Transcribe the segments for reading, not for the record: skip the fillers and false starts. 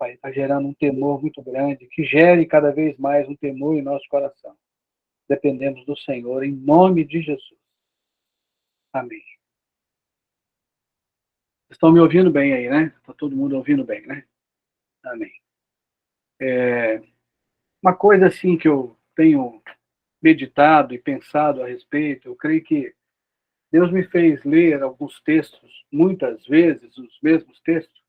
Pai, está gerando um temor muito grande, que gere cada vez mais um temor em nosso coração. Dependemos do Senhor, em nome de Jesus. Amém. Estão me ouvindo bem aí, né? Está todo mundo ouvindo bem, né? Amém. Uma coisa assim que eu tenho meditado e pensado a respeito, eu creio que Deus me fez ler alguns textos, muitas vezes, os mesmos textos,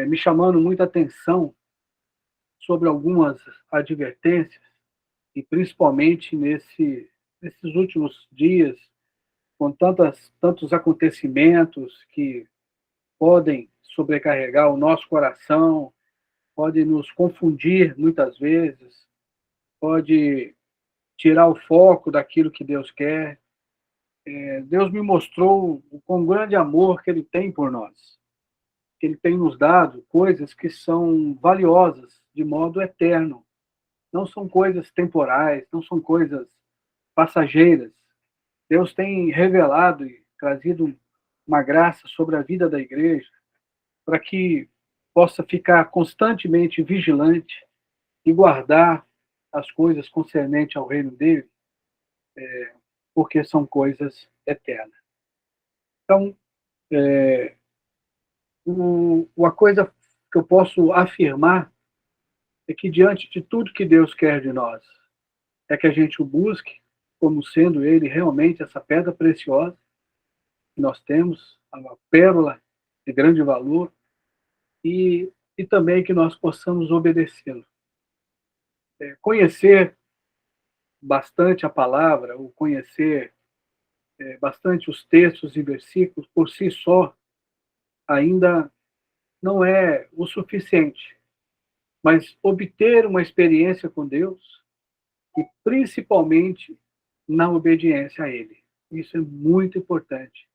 me chamando muita atenção sobre algumas advertências, e principalmente nesses últimos dias, com tantos acontecimentos que podem sobrecarregar o nosso coração, podem nos confundir muitas vezes, pode tirar o foco daquilo que Deus quer. Deus me mostrou o quão grande amor que Ele tem por nós, que Ele tem nos dado coisas que são valiosas de modo eterno. Não são coisas temporais, não são coisas passageiras. Deus tem revelado e trazido uma graça sobre a vida da igreja para que possa ficar constantemente vigilante e guardar as coisas concernentes ao reino dele, porque são coisas eternas. Então, uma coisa que eu posso afirmar é que, diante de tudo que Deus quer de nós, é que a gente o busque como sendo ele realmente essa pedra preciosa que nós temos, uma pérola de grande valor, e também que nós possamos obedecê-lo. Conhecer bastante a palavra, ou conhecer bastante os textos e versículos, por si só, ainda não é o suficiente. Mas obter uma experiência com Deus, e principalmente na obediência a Ele. Isso é muito importante.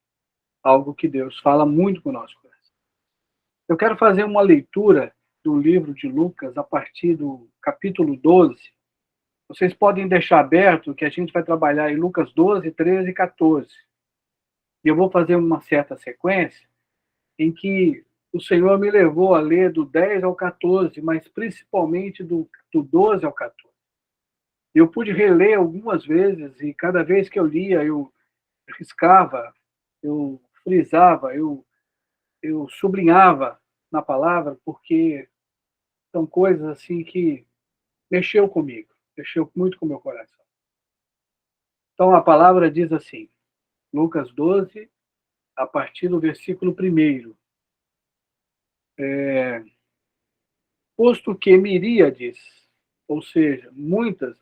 Algo que Deus fala muito com o nosso coração. Eu quero fazer uma leitura do livro de Lucas, a partir do capítulo 12. Vocês podem deixar aberto que a gente vai trabalhar em Lucas 12, 13 e 14. E eu vou fazer uma certa sequência em que o Senhor me levou a ler do 10 ao 14, mas principalmente do 12 ao 14. Eu pude reler algumas vezes, e cada vez que eu lia, eu riscava, eu frisava, eu sublinhava na palavra, porque são coisas assim que mexeu comigo, mexeu muito com o meu coração. Então a palavra diz assim, Lucas 12, a partir do versículo 1. Posto que miríades, ou seja,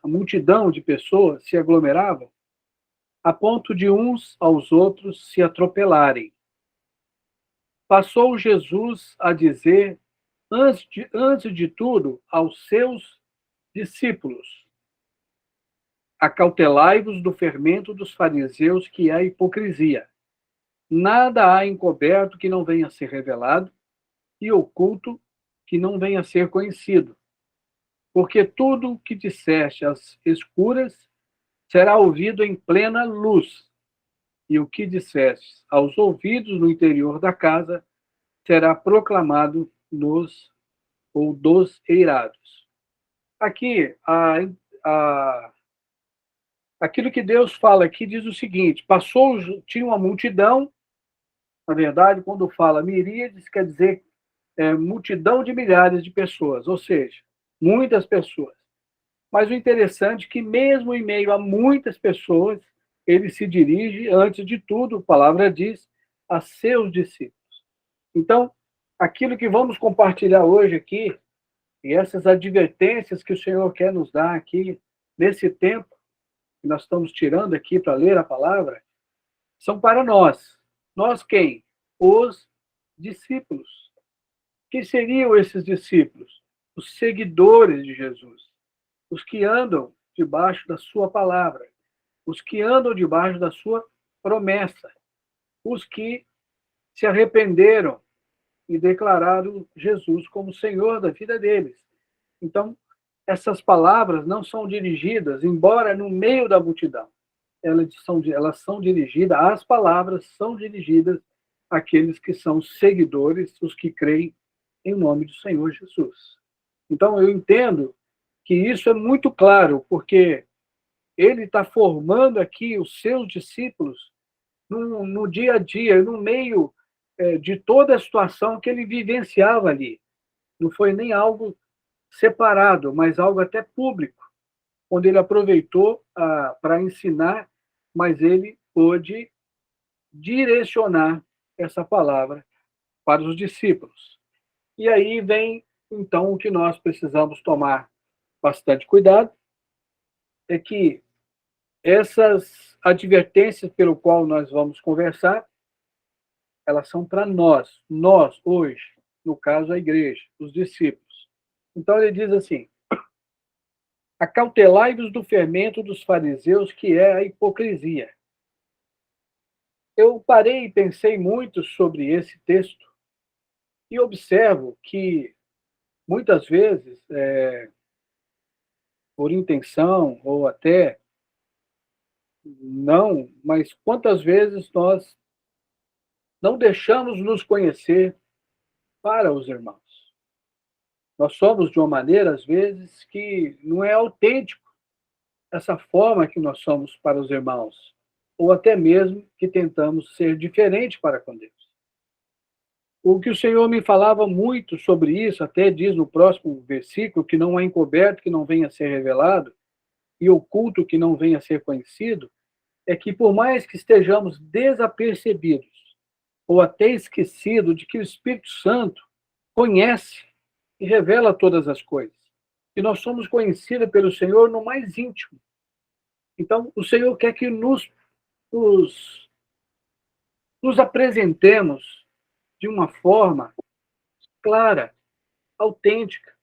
a multidão de pessoas se aglomeravam, a ponto de uns aos outros se atropelarem. Passou Jesus a dizer, antes de tudo, aos seus discípulos: acautelai-vos do fermento dos fariseus, que é a hipocrisia. Nada há encoberto que não venha a ser revelado, e oculto que não venha a ser conhecido. Porque tudo o que disseste às escuras será ouvido em plena luz, e o que disseste aos ouvidos no interior da casa será proclamado dos eirados. Aqui, aquilo que Deus fala aqui diz o seguinte: tinha uma multidão, na verdade, quando fala miríades, quer dizer multidão de milhares de pessoas, ou seja, muitas pessoas. Mas o interessante é que, mesmo em meio a muitas pessoas, ele se dirige, antes de tudo, a palavra diz, a seus discípulos. Então, aquilo que vamos compartilhar hoje aqui, e essas advertências que o Senhor quer nos dar aqui, nesse tempo que nós estamos tirando aqui para ler a palavra, são para nós. Nós quem? Os discípulos. Quem seriam esses discípulos? Os seguidores de Jesus. Os que andam debaixo da sua palavra. Os que andam debaixo da sua promessa. Os que se arrependeram e declararam Jesus como Senhor da vida deles. Então, essas palavras não são dirigidas, embora no meio da multidão, elas são dirigidas, as palavras são dirigidas àqueles que são seguidores, os que creem em nome do Senhor Jesus. Então, eu entendo que isso é muito claro, porque ele está formando aqui os seus discípulos no dia a dia, no meio de toda a situação que ele vivenciava ali. Não foi nem algo separado, mas algo até público, onde ele aproveitou para ensinar, mas ele pôde direcionar essa palavra para os discípulos. E aí vem, então, o que nós precisamos tomar bastante cuidado, é que essas advertências pelo qual nós vamos conversar, elas são para nós hoje, no caso a igreja, os discípulos. Então ele diz assim: acautelai-vos do fermento dos fariseus, que é a hipocrisia. Eu parei e pensei muito sobre esse texto e observo que, muitas vezes, por intenção ou até não, mas quantas vezes nós não deixamos nos conhecer para os irmãos. Nós somos de uma maneira, às vezes, que não é autêntico essa forma que nós somos para os irmãos, ou até mesmo que tentamos ser diferente para com Deus. O que o Senhor me falava muito sobre isso, até diz no próximo versículo, que não há encoberto que não venha a ser revelado, e oculto que não venha a ser conhecido, é que por mais que estejamos desapercebidos, ou até esquecido de que o Espírito Santo conhece e revela todas as coisas. E nós somos conhecidos pelo Senhor no mais íntimo. Então, o Senhor quer que nos, nos apresentemos de uma forma clara, autêntica,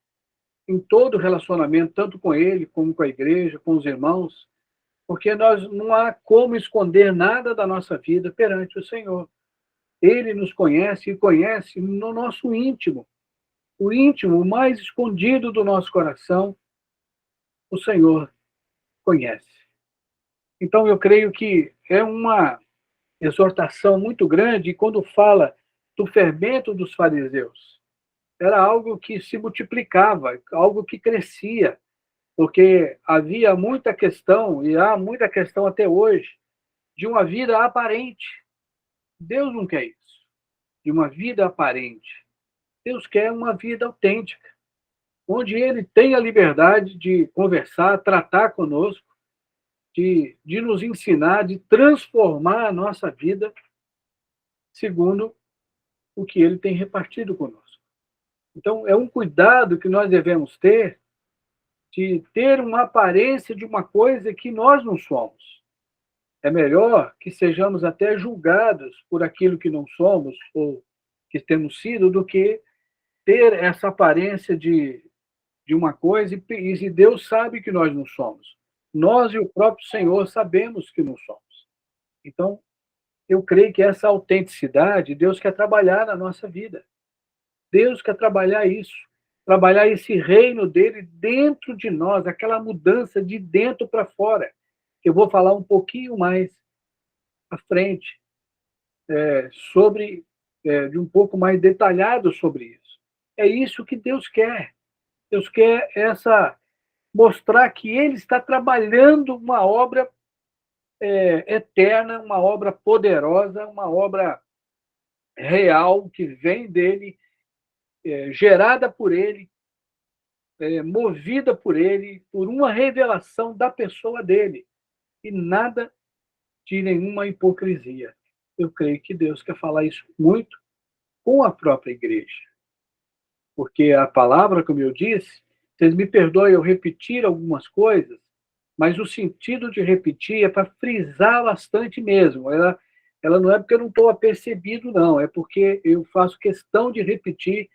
em todo relacionamento, tanto com Ele, como com a igreja, com os irmãos, porque nós não há como esconder nada da nossa vida perante o Senhor. Ele nos conhece e conhece no nosso íntimo. O íntimo, o mais escondido do nosso coração, o Senhor conhece. Então, eu creio que é uma exortação muito grande, e quando fala do fermento dos fariseus, era algo que se multiplicava, algo que crescia, porque havia muita questão, e há muita questão até hoje, de uma vida aparente. Deus não quer isso, de uma vida aparente. Deus quer uma vida autêntica, onde Ele tem a liberdade de conversar, tratar conosco, de nos ensinar, de transformar a nossa vida segundo o que Ele tem repartido conosco. Então, é um cuidado que nós devemos ter, de ter uma aparência de uma coisa que nós não somos. É melhor que sejamos até julgados por aquilo que não somos ou que temos sido, do que ter essa aparência de uma coisa e Deus sabe que nós não somos. Nós e o próprio Senhor sabemos que não somos. Então, eu creio que essa autenticidade, Deus quer trabalhar na nossa vida. Deus quer trabalhar isso, trabalhar esse reino dele dentro de nós, aquela mudança de dentro para fora. Eu vou falar um pouquinho mais à frente de um pouco mais detalhado sobre isso. É isso que Deus quer. Deus quer mostrar que Ele está trabalhando uma obra eterna, uma obra poderosa, uma obra real que vem dele, gerada por Ele, movida por Ele, por uma revelação da pessoa dele, e nada de nenhuma hipocrisia. Eu creio que Deus quer falar isso muito com a própria igreja. Porque a palavra, como eu disse, vocês me perdoem eu repetir algumas coisas, mas o sentido de repetir é para frisar bastante mesmo. Ela não é porque eu não estou apercebido, não, é porque eu faço questão de repetir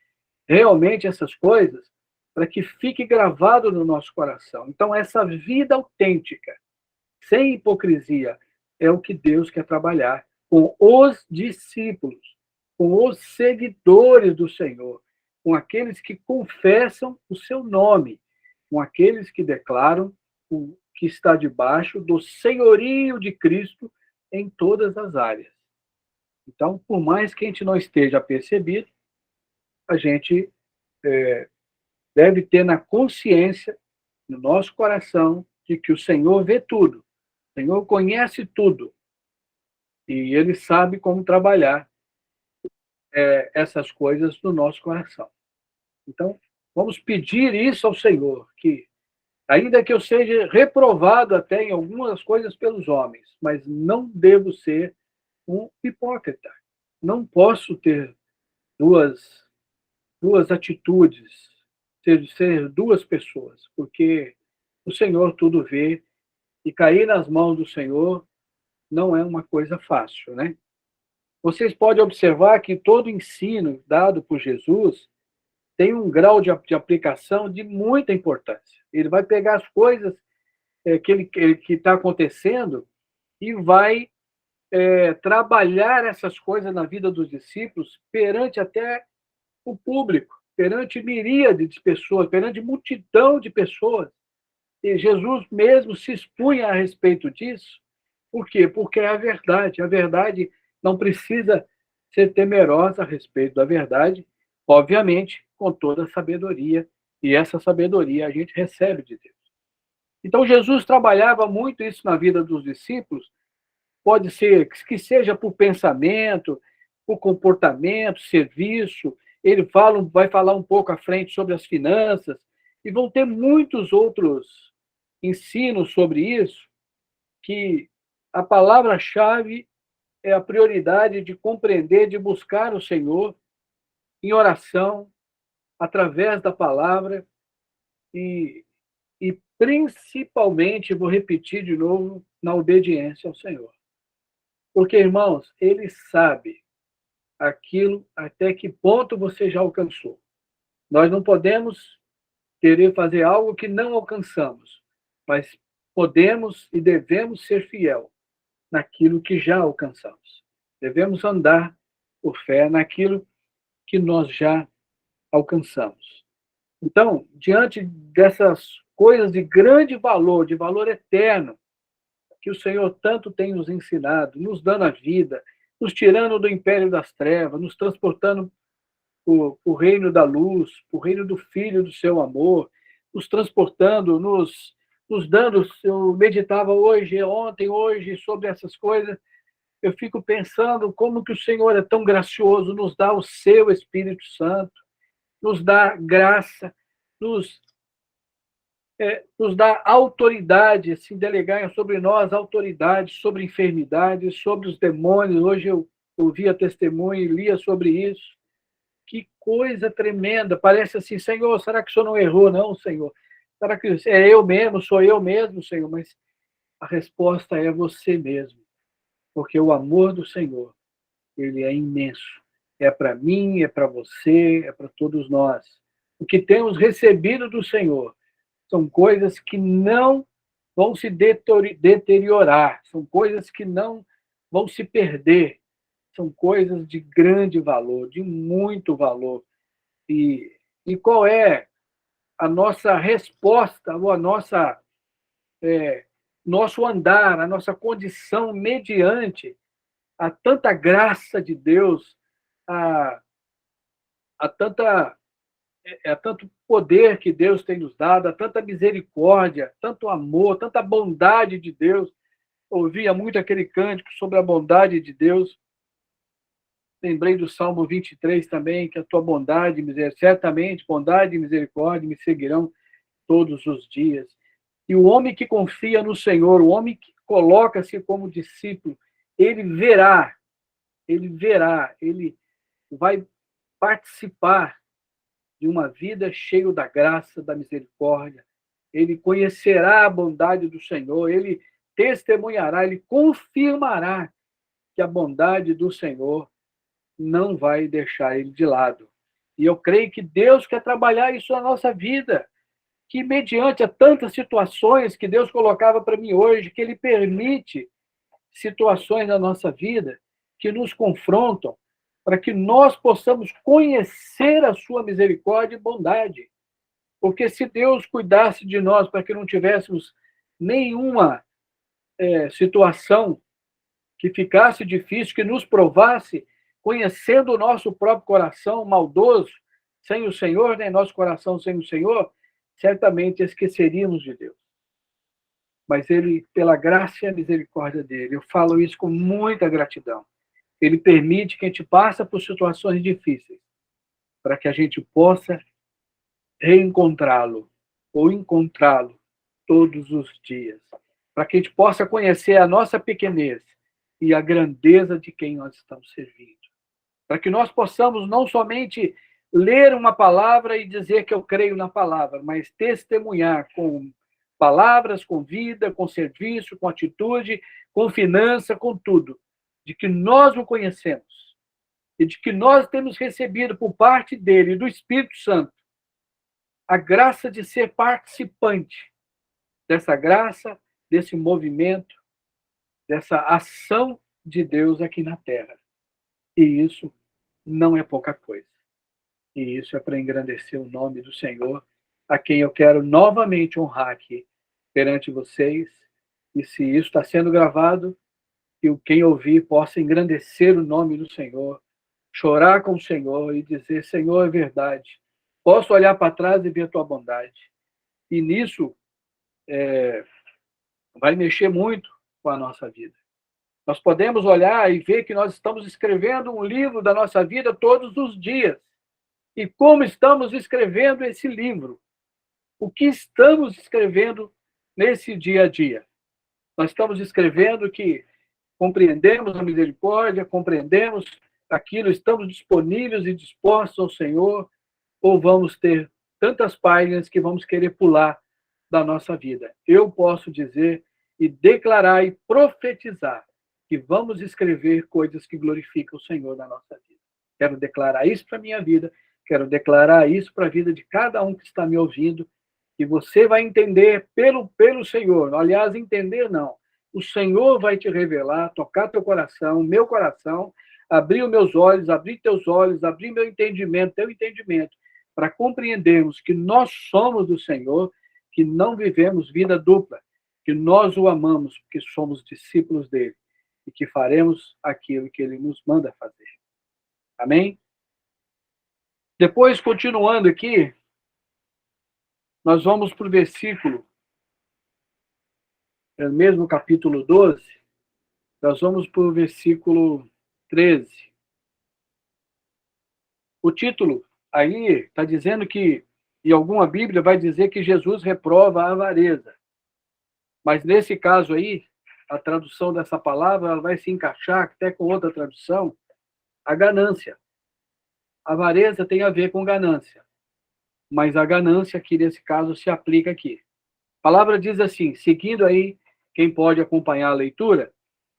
realmente essas coisas para que fique gravado no nosso coração. Então, essa vida autêntica, sem hipocrisia, é o que Deus quer trabalhar com os discípulos, com os seguidores do Senhor, com aqueles que confessam o seu nome, com aqueles que declaram o que está debaixo do senhorio de Cristo em todas as áreas. Então, por mais que a gente não esteja percebido, a gente deve ter na consciência, no nosso coração, de que o Senhor vê tudo, o Senhor conhece tudo, e Ele sabe como trabalhar essas coisas no nosso coração. Então, vamos pedir isso ao Senhor, que ainda que eu seja reprovado até em algumas coisas pelos homens, mas não devo ser um hipócrita. Não posso ter duas atitudes, ser duas pessoas, porque o Senhor tudo vê e cair nas mãos do Senhor não é uma coisa fácil, né? Vocês podem observar que todo ensino dado por Jesus tem um grau de aplicação de muita importância. Ele vai pegar as coisas que está acontecendo e vai trabalhar essas coisas na vida dos discípulos perante até o público, perante miríade de pessoas, perante multidão de pessoas. E Jesus mesmo se expunha a respeito disso. Por quê? Porque é a verdade. A verdade não precisa ser temerosa a respeito da verdade, obviamente, com toda a sabedoria. E essa sabedoria a gente recebe de Deus. Então, Jesus trabalhava muito isso na vida dos discípulos. Pode ser que seja por pensamento, por comportamento, serviço. Ele vai falar um pouco à frente sobre as finanças, e vão ter muitos outros ensinos sobre isso, que a palavra-chave é a prioridade de compreender, de buscar o Senhor em oração, através da palavra, e principalmente, vou repetir de novo, na obediência ao Senhor. Porque, irmãos, Ele sabe aquilo até que ponto você já alcançou. Nós não podemos querer fazer algo que não alcançamos, mas podemos e devemos ser fiel naquilo que já alcançamos. Devemos andar por fé naquilo que nós já alcançamos. Então, diante dessas coisas de grande valor, de valor eterno, que o Senhor tanto tem nos ensinado, nos dando a vida, nos tirando do império das trevas, nos transportando para o reino da luz, para o reino do Filho do seu amor, nos transportando, nos dando. Eu meditava ontem, hoje, sobre essas coisas. Eu fico pensando como que o Senhor é tão gracioso, nos dá o seu Espírito Santo, nos dá graça, nos dá autoridade, assim, delegar sobre nós autoridade sobre enfermidades, sobre os demônios. Hoje eu ouvi a testemunha e lia sobre isso. Que coisa tremenda! Parece assim, Senhor, será que o Senhor não errou, não, Senhor? Será que é eu mesmo, sou eu mesmo, Senhor? Mas a resposta é você mesmo, porque o amor do Senhor, ele é imenso. É para mim, é para você, é para todos nós. O que temos recebido do Senhor são coisas que não vão se deteriorar, são coisas que não vão se perder, são coisas de grande valor, de muito valor. E qual é a nossa resposta, ou a nosso andar, a nossa condição mediante a tanta graça de Deus, a, a tanto poder que Deus tem nos dado, a tanta misericórdia, tanto amor, tanta bondade de Deus. Ouvia muito aquele cântico sobre a bondade de Deus. Lembrei do Salmo 23 também, que a tua bondade, certamente, bondade e misericórdia me seguirão todos os dias. E o homem que confia no Senhor, o homem que coloca-se como discípulo, ele vai participar de uma vida cheia da graça, da misericórdia. Ele conhecerá a bondade do Senhor, ele testemunhará, ele confirmará que a bondade do Senhor não vai deixar ele de lado. E eu creio que Deus quer trabalhar isso na nossa vida, que mediante a tantas situações que Deus colocava para mim hoje, que Ele permite situações na nossa vida que nos confrontam, para que nós possamos conhecer a sua misericórdia e bondade. Porque se Deus cuidasse de nós para que não tivéssemos nenhuma situação que ficasse difícil, que nos provasse, conhecendo o nosso próprio coração maldoso, sem o Senhor, né, nosso coração sem o Senhor, certamente esqueceríamos de Deus. Mas Ele, pela graça e a misericórdia dEle, eu falo isso com muita gratidão. Ele permite que a gente passe por situações difíceis, para que a gente possa reencontrá-lo, ou encontrá-lo todos os dias. Para que a gente possa conhecer a nossa pequenez e a grandeza de quem nós estamos servindo. Para que nós possamos não somente ler uma palavra e dizer que eu creio na palavra, mas testemunhar com palavras, com vida, com serviço, com atitude, com finança, com tudo, de que nós o conhecemos e de que nós temos recebido por parte dele e do Espírito Santo a graça de ser participante dessa graça, desse movimento, dessa ação de Deus aqui na Terra. E isso não é pouca coisa. E isso é para engrandecer o nome do Senhor, a quem eu quero novamente honrar aqui perante vocês. E se isso está sendo gravado, que quem ouvir possa engrandecer o nome do Senhor, chorar com o Senhor e dizer: Senhor, é verdade. Posso olhar para trás e ver a tua bondade. E nisso vai mexer muito com a nossa vida. Nós podemos olhar e ver que nós estamos escrevendo um livro da nossa vida todos os dias. E como estamos escrevendo esse livro? O que estamos escrevendo nesse dia a dia? Nós estamos escrevendo que compreendemos a misericórdia, compreendemos aquilo, estamos disponíveis e dispostos ao Senhor, ou vamos ter tantas páginas que vamos querer pular da nossa vida? Eu posso dizer e declarar e profetizar que vamos escrever coisas que glorificam o Senhor na nossa vida. Quero declarar isso para a minha vida, quero declarar isso para a vida de cada um que está me ouvindo, e você vai entender pelo Senhor. Aliás, entender não. O Senhor vai te revelar, tocar teu coração, meu coração, abrir os meus olhos, abrir teus olhos, abrir meu entendimento, teu entendimento, para compreendermos que nós somos do Senhor, que não vivemos vida dupla, que nós o amamos porque somos discípulos dele e que faremos aquilo que ele nos manda fazer. Amém? Depois, continuando aqui, nós vamos para o versículo, mesmo capítulo 12, nós vamos para o versículo 13. O título aí está dizendo que, em alguma Bíblia, vai dizer que Jesus reprova a avareza. Mas nesse caso aí, a tradução dessa palavra ela vai se encaixar até com outra tradução, a ganância. A avareza tem a ver com ganância, mas a ganância aqui nesse caso se aplica aqui. A palavra diz assim, seguindo aí, quem pode acompanhar a leitura,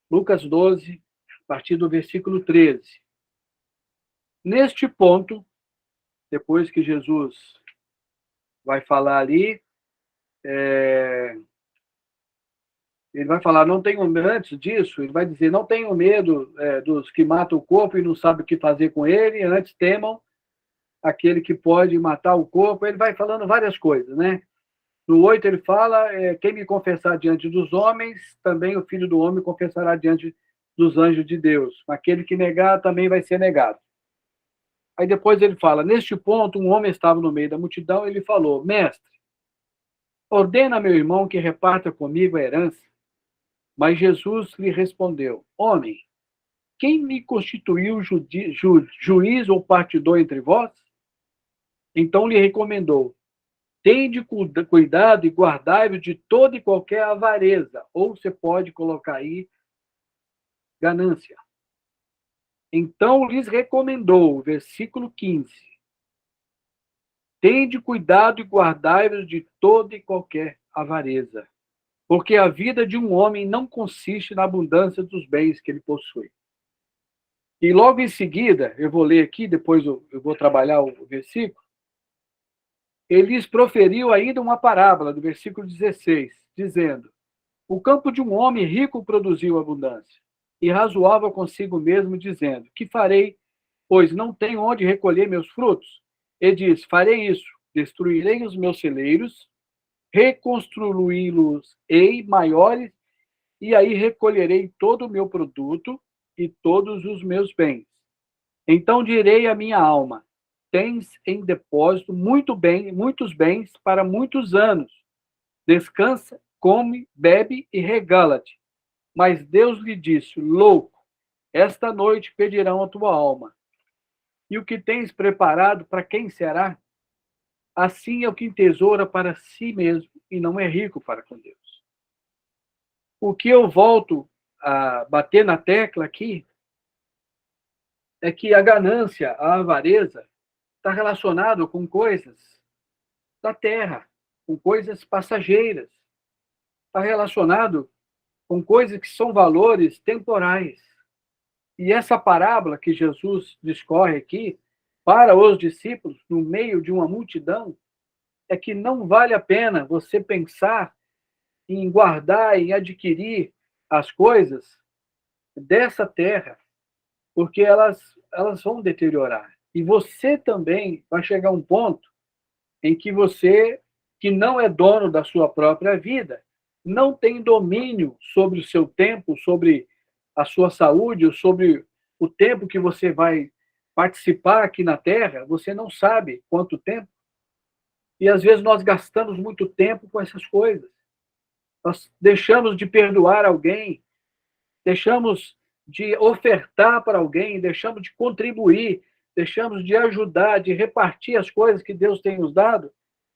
Lucas 12, a partir do versículo 13. Neste ponto, depois que Jesus vai falar ali, ele vai falar, não tenho medo, antes disso, ele vai dizer, não tenham medo dos que matam o corpo e não sabem o que fazer com ele, antes temam aquele que pode matar o corpo. Ele vai falando várias coisas, né? No 8 ele fala, quem me confessar diante dos homens, também o Filho do Homem confessará diante dos anjos de Deus. Aquele que negar também vai ser negado. Aí depois ele fala, neste ponto um homem estava no meio da multidão e ele falou, mestre, ordena meu irmão que reparta comigo a herança. Mas Jesus lhe respondeu, homem, quem me constituiu juiz ou partidor entre vós? Então lhe recomendou, tende cuidado e guardai-vos de toda e qualquer avareza, ou você pode colocar aí ganância. Então lhes recomendou, versículo 15, tende cuidado e guardai-vos de toda e qualquer avareza, porque a vida de um homem não consiste na abundância dos bens que ele possui. E logo em seguida, eu vou ler aqui, depois eu vou trabalhar o versículo, ele lhes proferiu ainda uma parábola, do versículo 16, dizendo, o campo de um homem rico produziu abundância, e razoava consigo mesmo, dizendo, que farei, pois não tenho onde recolher meus frutos? E diz, farei isso, destruirei os meus celeiros, reconstruí-los-ei maiores, e aí recolherei todo o meu produto e todos os meus bens. Então direi à minha alma, tens em depósito muitos bens para muitos anos. Descansa, come, bebe e regala-te. Mas Deus lhe disse: louco, esta noite pedirão a tua alma. E o que tens preparado, para quem será? Assim é o que entesoura para si mesmo e não é rico para com Deus. O que eu volto a bater na tecla aqui é que a ganância, a avareza, está relacionado com coisas da terra, com coisas passageiras. Está relacionado com coisas que são valores temporais. E essa parábola que Jesus discorre aqui para os discípulos, no meio de uma multidão, é que não vale a pena você pensar em guardar, em adquirir as coisas dessa terra, porque elas vão deteriorar. E você também vai chegar a um ponto em que você, que não é dono da sua própria vida, não tem domínio sobre o seu tempo, sobre a sua saúde, sobre o tempo que você vai participar aqui na Terra, você não sabe quanto tempo. E às vezes nós gastamos muito tempo com essas coisas. Nós deixamos de perdoar alguém, deixamos de ofertar para alguém, deixamos de contribuir, deixamos de ajudar, de repartir as coisas que Deus tem nos dado,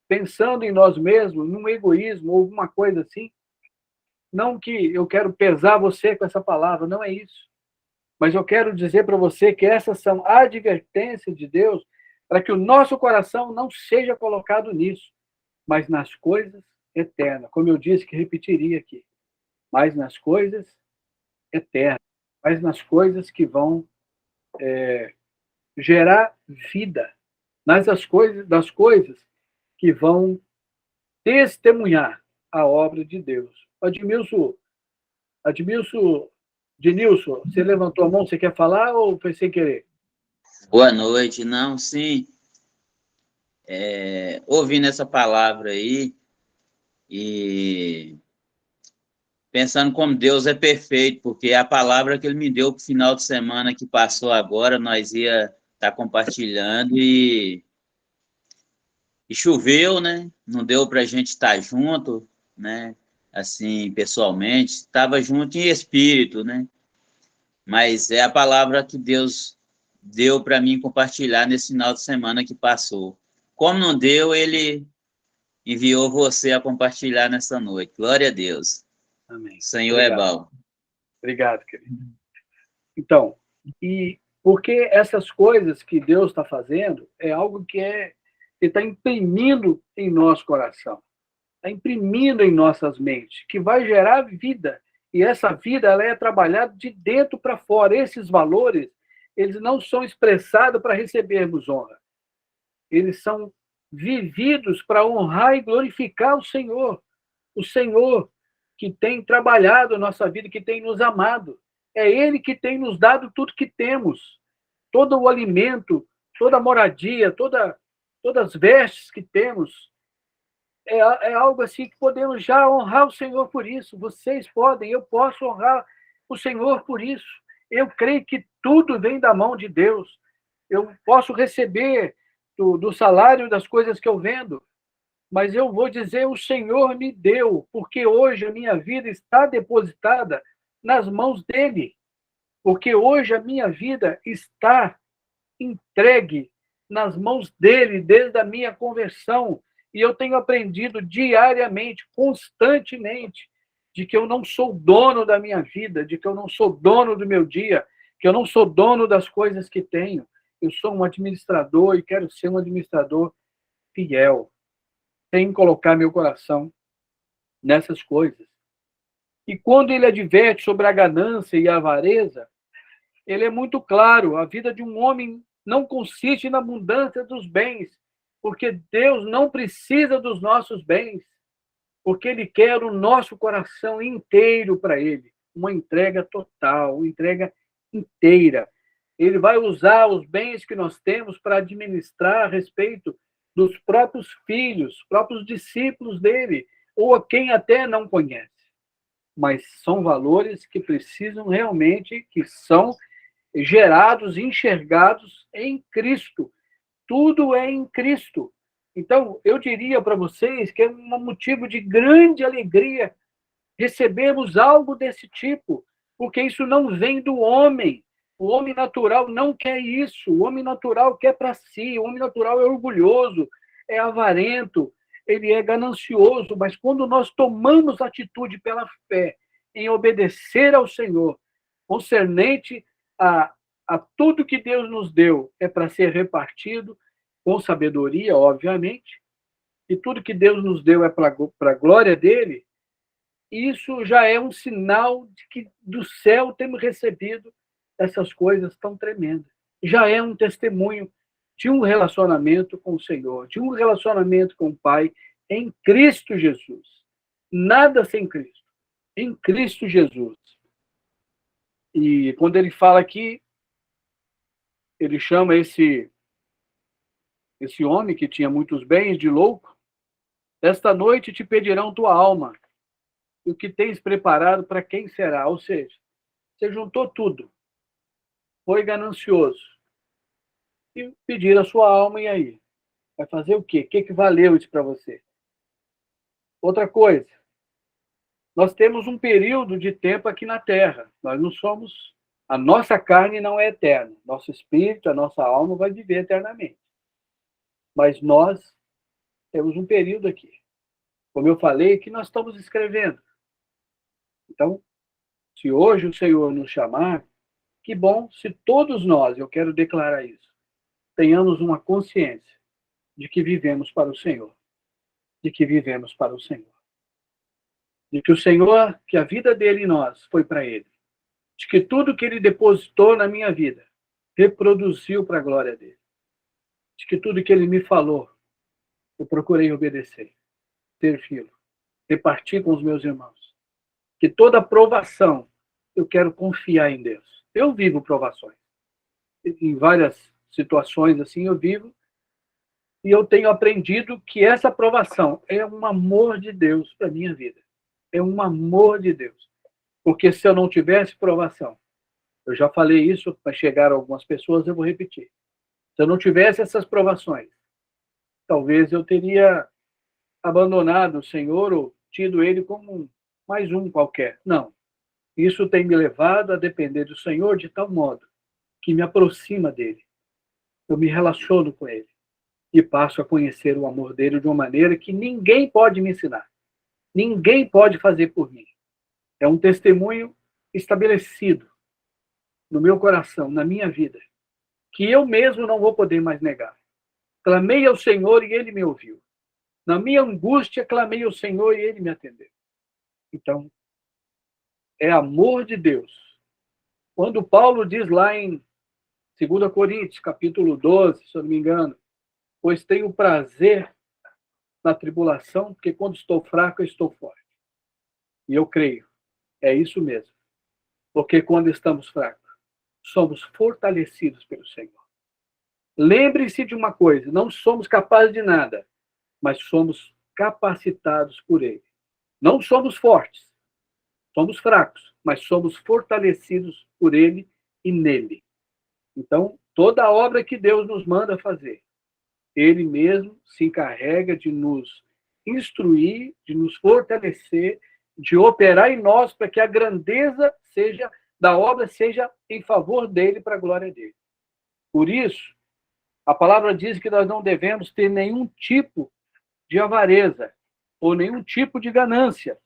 pensando em nós mesmos, num egoísmo ou alguma coisa assim. Não que eu quero pesar você com essa palavra, não é isso. Mas eu quero dizer para você que essas são advertências de Deus para que o nosso coração não seja colocado nisso, mas nas coisas eternas. Como eu disse que repetiria aqui, mas nas coisas eternas, mas nas coisas que vão gerar vida, das coisas que vão testemunhar a obra de Deus. Denilson, você levantou a mão, você quer falar ou foi sem querer? Boa noite. Não, sim. Ouvindo essa palavra aí e pensando como Deus é perfeito, porque a palavra que Ele me deu para o final de semana que passou agora, nós ia estar compartilhando e choveu, né? Não deu para a gente estar junto, né? Assim, pessoalmente, estava junto em espírito, né? Mas é a palavra que Deus deu para mim compartilhar nesse final de semana que passou. Como não deu, Ele enviou você a compartilhar nessa noite. Glória a Deus. Amém. O Senhor Obrigado. é bom. Obrigado, querido. Então, e porque essas coisas que Deus está fazendo é algo que Ele está imprimindo em nosso coração, está imprimindo em nossas mentes, que vai gerar vida. E essa vida ela é trabalhada de dentro para fora. Esses valores, eles não são expressados para recebermos honra. Eles são vividos para honrar e glorificar o Senhor. O Senhor que tem trabalhado a nossa vida, que tem nos amado. É Ele que tem nos dado tudo que temos. Todo o alimento, toda a moradia, todas as vestes que temos. É algo assim que podemos já honrar o Senhor por isso. Vocês podem, eu posso honrar o Senhor por isso. Eu creio que tudo vem da mão de Deus. Eu posso receber do salário das coisas que eu vendo, mas eu vou dizer: o Senhor me deu, porque hoje a minha vida está depositada nas mãos dele. Porque hoje a minha vida está entregue nas mãos dele, desde a minha conversão. E eu tenho aprendido diariamente, constantemente, de que eu não sou dono da minha vida, de que eu não sou dono do meu dia, que eu não sou dono das coisas que tenho. Eu sou um administrador e quero ser um administrador fiel, sem colocar meu coração nessas coisas. E quando ele adverte sobre a ganância e a avareza, ele é muito claro: a vida de um homem não consiste na abundância dos bens, porque Deus não precisa dos nossos bens, porque Ele quer o nosso coração inteiro para Ele, uma entrega total, uma entrega inteira. Ele vai usar os bens que nós temos para administrar a respeito dos próprios filhos, próprios discípulos dele, ou a quem até não conhece. Mas são valores que precisam realmente, que são gerados, enxergados em Cristo. tudo é em Cristo. Então, eu diria para vocês que é um motivo de grande alegria recebermos algo desse tipo, porque isso não vem do homem. O homem natural não quer isso. O homem natural quer para si. O homem natural é orgulhoso, é avarento, ele é ganancioso. Mas quando nós tomamos atitude pela fé em obedecer ao Senhor, concernente a tudo que Deus nos deu, é para ser repartido com sabedoria, obviamente, e tudo que Deus nos deu é para a glória dele, isso já é um sinal de que do céu temos recebido essas coisas tão tremendas. Já é um testemunho de um relacionamento com o Senhor, de um relacionamento com o Pai em Cristo Jesus. Nada sem Cristo. Em Cristo Jesus. E quando ele fala aqui, ele chama esse homem que tinha muitos bens de louco. Esta noite te pedirão tua alma. E o que tens preparado para quem será? Ou seja, você juntou tudo. Foi ganancioso. E pedir a sua alma, e aí? Vai fazer o quê? O que valeu isso para você? Outra coisa. Nós temos um período de tempo aqui na Terra. Nós não somos... A nossa carne não é eterna. Nosso espírito, a nossa alma vai viver eternamente. Mas nós temos um período aqui. Como eu falei, que nós estamos escrevendo. Então, se hoje o Senhor nos chamar, que bom se todos nós, eu quero declarar isso, tenhamos uma consciência de que vivemos para o Senhor. De que vivemos para o Senhor. De que o Senhor, que a vida dele em nós foi para ele. De que tudo que ele depositou na minha vida, reproduziu para a glória dele. De que tudo que ele me falou, eu procurei obedecer, ter filho, repartir com os meus irmãos. Que toda provação, eu quero confiar em Deus. Eu vivo provações. Em várias situações assim eu vivo, e eu tenho aprendido que essa provação é um amor de Deus para a minha vida. É um amor de Deus. Porque se eu não tivesse provação, eu já falei isso para chegar a algumas pessoas, eu vou repetir. Se eu não tivesse essas provações, talvez eu teria abandonado o Senhor ou tido ele como mais um qualquer. Não. Isso tem me levado a depender do Senhor de tal modo que me aproxima dele. Eu me relaciono com ele e passo a conhecer o amor dele de uma maneira que ninguém pode me ensinar. Ninguém pode fazer por mim. É um testemunho estabelecido no meu coração, na minha vida, que eu mesmo não vou poder mais negar. Clamei ao Senhor e ele me ouviu. Na minha angústia, clamei ao Senhor e ele me atendeu. Então, é amor de Deus. Quando Paulo diz lá em 2 Coríntios, capítulo 12, se eu não me engano, pois tenho prazer na tribulação, porque quando estou fraco, eu estou forte. E eu creio, é isso mesmo. Porque quando estamos fracos, somos fortalecidos pelo Senhor. Lembre-se de uma coisa, não somos capazes de nada, mas somos capacitados por Ele. Não somos fortes, somos fracos, mas somos fortalecidos por Ele e nele. Então, toda a obra que Deus nos manda fazer, Ele mesmo se encarrega de nos instruir, de nos fortalecer, de operar em nós para que a grandeza da obra seja em favor dele, para a glória dele. Por isso, a palavra diz que nós não devemos ter nenhum tipo de avareza ou nenhum tipo de ganância,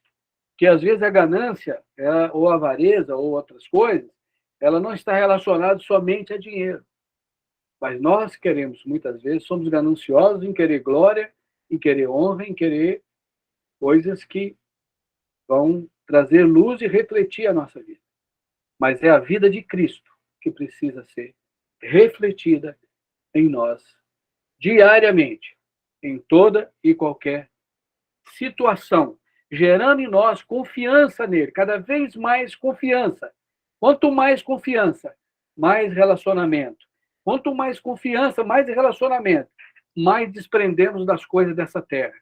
que às vezes a ganância, ou a avareza, ou outras coisas, ela não está relacionada somente a dinheiro. Mas nós queremos, muitas vezes, somos gananciosos em querer glória, em querer honra, em querer coisas que vão trazer luz e refletir a nossa vida. Mas é a vida de Cristo que precisa ser refletida em nós diariamente, em toda e qualquer situação, gerando em nós confiança nele, cada vez mais confiança. Quanto mais confiança, mais relacionamento. Quanto mais confiança, mais relacionamento, mais desprendemos das coisas dessa terra.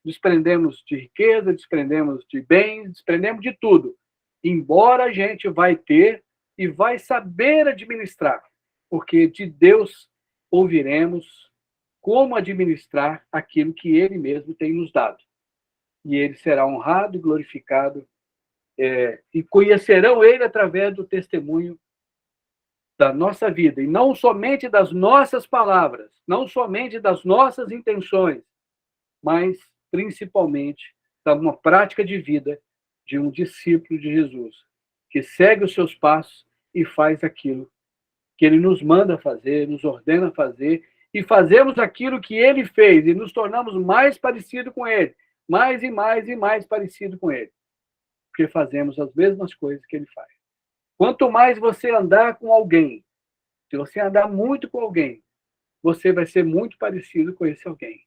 Desprendemos de riqueza, desprendemos de bens, desprendemos de tudo. Embora a gente vai ter e vai saber administrar, porque de Deus ouviremos como administrar aquilo que ele mesmo tem nos dado. E ele será honrado e glorificado, e conhecerão ele através do testemunho da nossa vida, e não somente das nossas palavras, não somente das nossas intenções, mas principalmente da uma prática de vida de um discípulo de Jesus, que segue os seus passos e faz aquilo que ele nos manda fazer, nos ordena fazer, e fazemos aquilo que ele fez, e nos tornamos mais parecidos com ele, mais e mais e mais parecido com ele, porque fazemos as mesmas coisas que ele faz. Quanto mais você andar com alguém, se você andar muito com alguém, você vai ser muito parecido com esse alguém.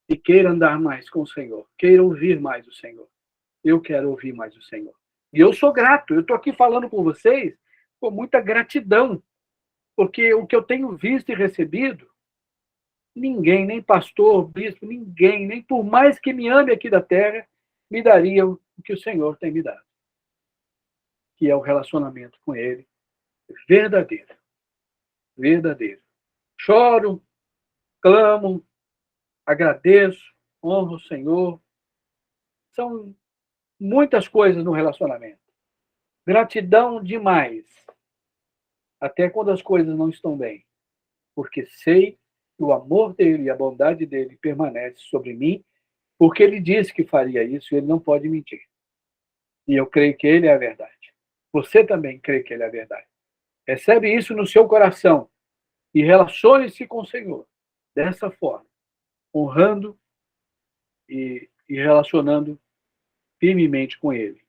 E queira andar mais com o Senhor, queira ouvir mais o Senhor. Eu quero ouvir mais o Senhor. E eu sou grato, eu estou aqui falando com vocês com muita gratidão, porque o que eu tenho visto e recebido, ninguém, nem pastor, bispo, ninguém, nem por mais que me ame aqui da terra, me daria o que o Senhor tem me dado, que é o relacionamento com Ele verdadeiro. Verdadeiro. Choro, clamo, agradeço, honro o Senhor. São muitas coisas no relacionamento. Gratidão demais, até quando as coisas não estão bem, porque sei que o amor dele e a bondade dele permanece sobre mim, porque ele disse que faria isso e ele não pode mentir. E eu creio que ele é a verdade. Você também crê que ele é a verdade. Recebe isso no seu coração e relacione-se com o Senhor dessa forma, honrando e relacionando firmemente com ele.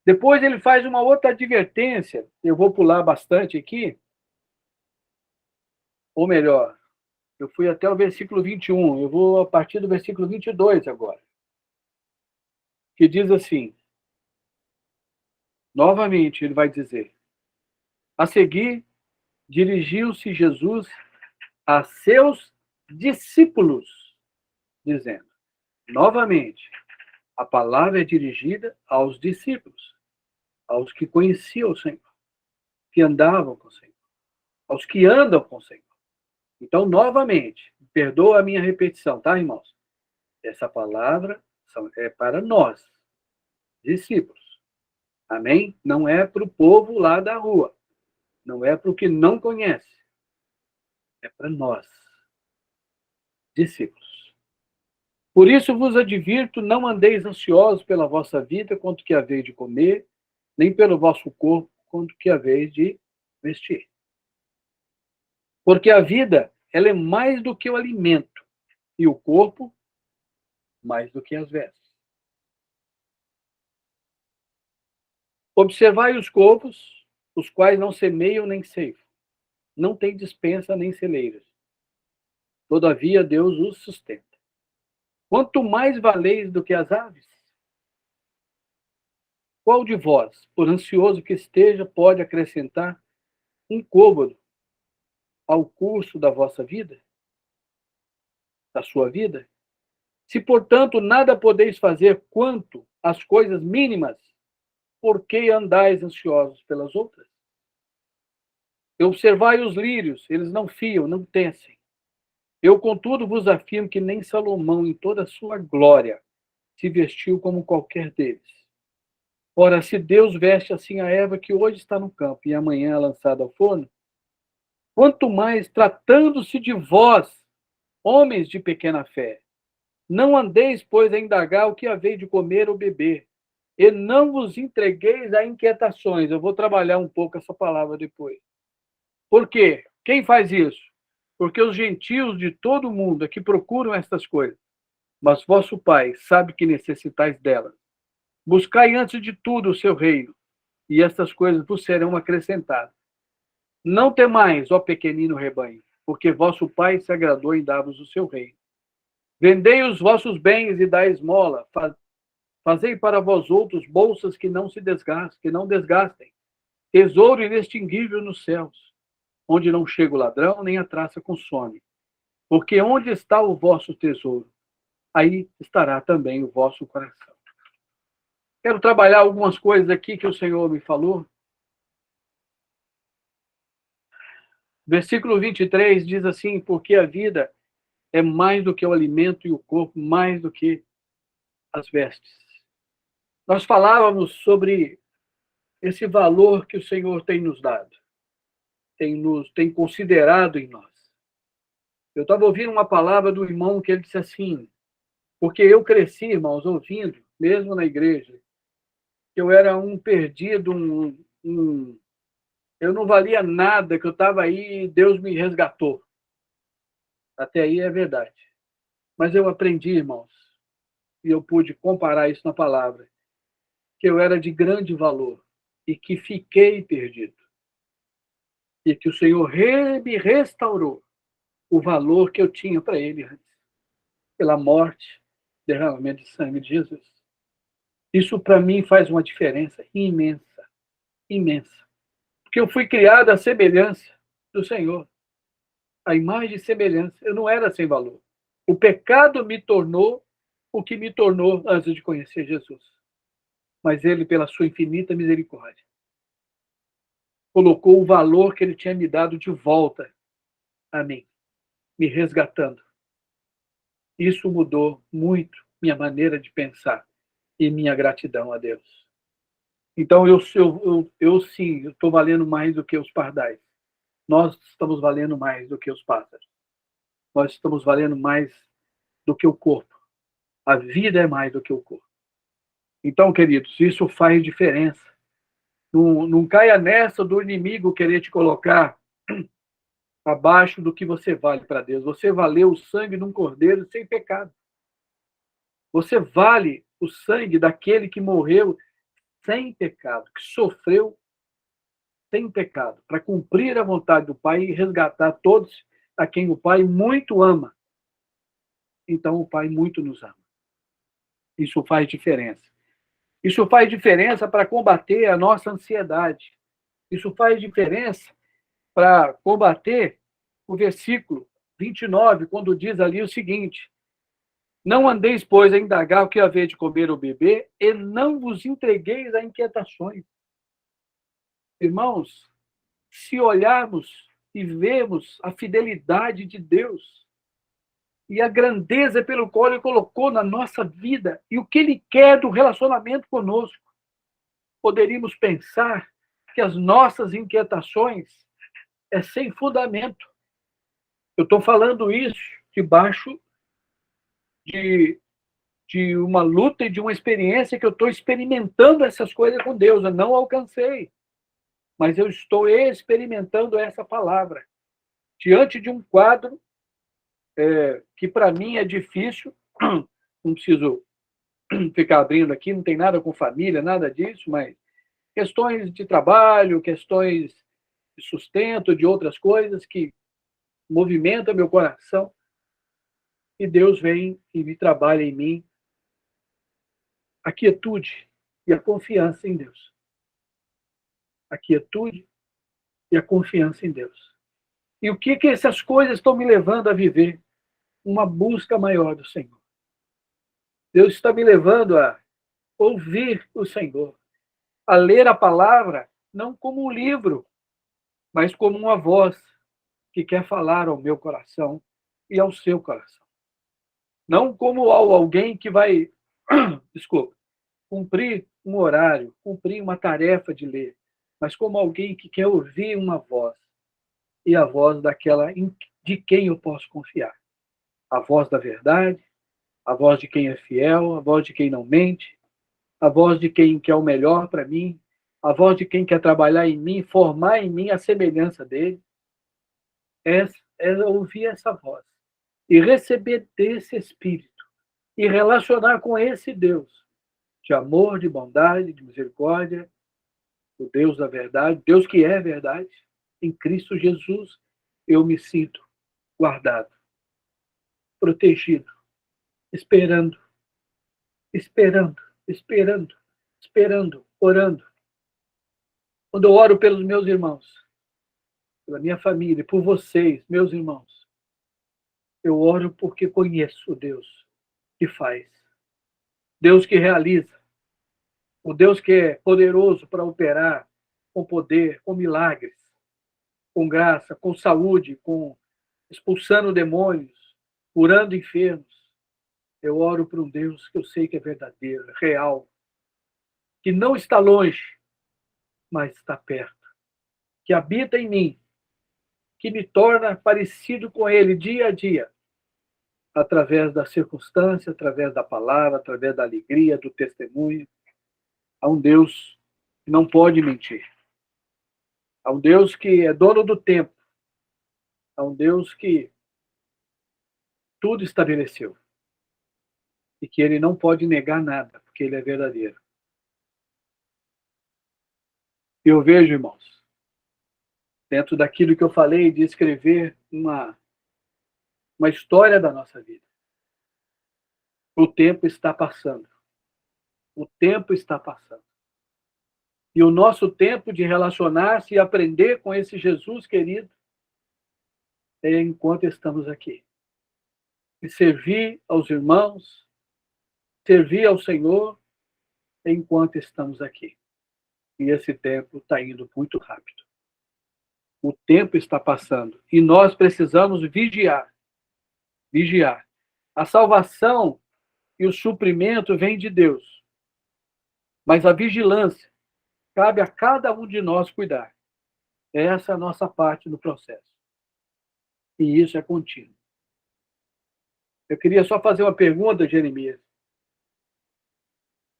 Depois ele faz uma outra advertência, eu vou pular bastante aqui, ou melhor, eu fui até o versículo 21, eu vou a partir do versículo 22 agora, que diz assim, novamente ele vai dizer, a seguir, dirigiu-se Jesus a seus discípulos, dizendo, novamente, a palavra é dirigida aos discípulos, aos que conheciam o Senhor, que andavam com o Senhor, aos que andam com o Senhor. Então, novamente, perdoa a minha repetição, tá, irmãos? Essa palavra é para nós, discípulos. Amém? Não é para o povo lá da rua. Não é para o que não conhece. É para nós, discípulos. Por isso vos advirto, não andeis ansiosos pela vossa vida, quanto que haveis de comer, nem pelo vosso corpo, quanto que haveis de vestir. Porque a vida, ela é mais do que o alimento, e o corpo, mais do que as vestes. Observai os corvos, os quais não semeiam nem ceifam, não têm despensa nem celeiras. Todavia Deus os sustenta. Quanto mais valeis do que as aves? Qual de vós, por ansioso que esteja, pode acrescentar um côvado ao curso da vossa vida? Da sua vida? Se, portanto, nada podeis fazer quanto às coisas mínimas, por que andais ansiosos pelas outras? Observai os lírios, eles não fiam, não tecem. Eu, contudo, vos afirmo que nem Salomão, em toda a sua glória, se vestiu como qualquer deles. Ora, se Deus veste assim a erva que hoje está no campo e amanhã é lançada ao forno, quanto mais tratando-se de vós, homens de pequena fé, não andeis, pois, a indagar o que haveis de comer ou beber, e não vos entregueis a inquietações. Eu vou trabalhar um pouco essa palavra depois. Por quê? Quem faz isso? Porque os gentios de todo o mundo é que procuram estas coisas. Mas vosso Pai sabe que necessitais delas. Buscai antes de tudo o seu reino, e estas coisas vos serão acrescentadas. Não temais, ó pequenino rebanho, porque vosso Pai se agradou em dar-vos o seu reino. Vendei os vossos bens e dai esmola. Fazei para vós outros bolsas que não se desgastem, que não desgastem. Tesouro inextinguível nos céus, onde não chega o ladrão, nem a traça consome. Porque onde está o vosso tesouro, aí estará também o vosso coração. Quero trabalhar algumas coisas aqui que o Senhor me falou. Versículo 23 diz assim, porque a vida é mais do que o alimento e o corpo, mais do que as vestes. Nós falávamos sobre esse valor que o Senhor tem nos dado, tem considerado em nós. Eu estava ouvindo uma palavra do irmão que ele disse assim, porque eu cresci, irmãos, ouvindo, mesmo na igreja, que eu era um perdido, eu não valia nada, que eu estava aí e Deus me resgatou. Até aí é verdade. Mas eu aprendi, irmãos, e eu pude comparar isso na palavra, que eu era de grande valor e que fiquei perdido. E que o Senhor me restaurou o valor que eu tinha para Ele antes, pela morte, derramamento de sangue de Jesus. Isso para mim faz uma diferença imensa, imensa. Porque eu fui criado à semelhança do Senhor, a imagem e semelhança. Eu não era sem valor. O pecado me tornou o que me tornou antes de conhecer Jesus. Mas Ele, pela sua infinita misericórdia, colocou o valor que Ele tinha me dado de volta a mim, me resgatando. Isso mudou muito minha maneira de pensar e minha gratidão a Deus. Então, eu sim, estou valendo mais do que os pardais. Nós estamos valendo mais do que os pássaros. Nós estamos valendo mais do que o corpo. A vida é mais do que o corpo. Então, queridos, isso faz diferença. Não caia nessa do inimigo querer te colocar abaixo do que você vale para Deus. Você valeu o sangue de um cordeiro sem pecado. Você vale o sangue daquele que morreu sem pecado, que sofreu sem pecado, para cumprir a vontade do Pai e resgatar todos a quem o Pai muito ama. Então, o Pai muito nos ama. Isso faz diferença. Isso faz diferença para combater a nossa ansiedade. Isso faz diferença para combater o versículo 29, quando diz ali o seguinte: não andeis, pois, a indagar o que haver de comer ou beber, e não vos entregueis a inquietações. Irmãos, se olharmos e vemos a fidelidade de Deus e a grandeza pelo qual Ele colocou na nossa vida e o que Ele quer do relacionamento conosco, poderíamos pensar que as nossas inquietações é sem fundamento. Eu estou falando isso debaixo de uma luta e de uma experiência que eu estou experimentando essas coisas com Deus. Eu não alcancei, mas eu estou experimentando essa palavra. Diante de um quadro que para mim é difícil, não preciso ficar abrindo aqui, não tem nada com família, nada disso, mas questões de trabalho, questões de sustento, de outras coisas que movimentam meu coração, e Deus vem e me trabalha em mim a quietude e a confiança em Deus. A quietude e a confiança em Deus. E o que essas coisas estão me levando a viver? Uma busca maior do Senhor. Deus está me levando a ouvir o Senhor, a ler a palavra não como um livro, mas como uma voz que quer falar ao meu coração e ao seu coração. Não como alguém que vai, desculpa, cumprir um horário, cumprir uma tarefa de ler, mas como alguém que quer ouvir uma voz, e a voz daquela de quem eu posso confiar. A voz da verdade, a voz de quem é fiel, a voz de quem não mente, a voz de quem quer o melhor para mim, a voz de quem quer trabalhar em mim, formar em mim a semelhança dele. É ouvir essa voz e receber desse Espírito e relacionar com esse Deus de amor, de bondade, de misericórdia, o Deus da verdade, Deus que é verdade. Em Cristo Jesus, eu me sinto guardado, protegido, esperando, esperando, esperando, esperando, orando. Quando eu oro pelos meus irmãos, pela minha família, por vocês, meus irmãos, eu oro porque conheço o Deus que faz, Deus que realiza, o Deus que é poderoso para operar com poder, com milagres, com graça, com saúde, com expulsando demônios, curando enfermos. Eu oro para um Deus que eu sei que é verdadeiro, real, que não está longe, mas está perto, que habita em mim, que me torna parecido com Ele dia a dia, através da circunstância, através da palavra, através da alegria, do testemunho. Há um Deus que não pode mentir. Há um Deus que é dono do tempo. Há um Deus que tudo estabeleceu. E que Ele não pode negar nada, porque Ele é verdadeiro. Eu vejo, irmãos, dentro daquilo que eu falei, de escrever uma história da nossa vida. O tempo está passando. O tempo está passando. E o nosso tempo de relacionar-se e aprender com esse Jesus querido é enquanto estamos aqui. E servir aos irmãos, servir ao Senhor enquanto estamos aqui. E esse tempo está indo muito rápido. O tempo está passando. E nós precisamos vigiar. Vigiar. A salvação e o suprimento vem de Deus. Mas a vigilância cabe a cada um de nós cuidar. Essa é a nossa parte do processo. E isso é contínuo. Eu queria só fazer uma pergunta, Jeremias.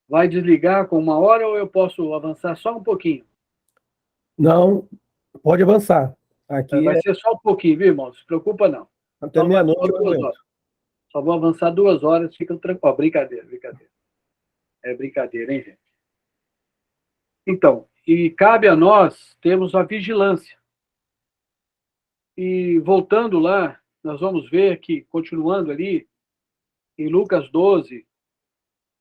Vai desligar com 1 hora ou eu posso avançar só um pouquinho? Não, pode avançar. Aqui Vai ser só um pouquinho, viu, irmão? Não se preocupa, não. até meia-noite eu duas aguento. horas. Só vou avançar 2 horas, fica tranquilo. Brincadeira. É brincadeira, hein, gente? Então, e cabe a nós termos a vigilância. E voltando lá, nós vamos ver que, continuando ali, em Lucas 12,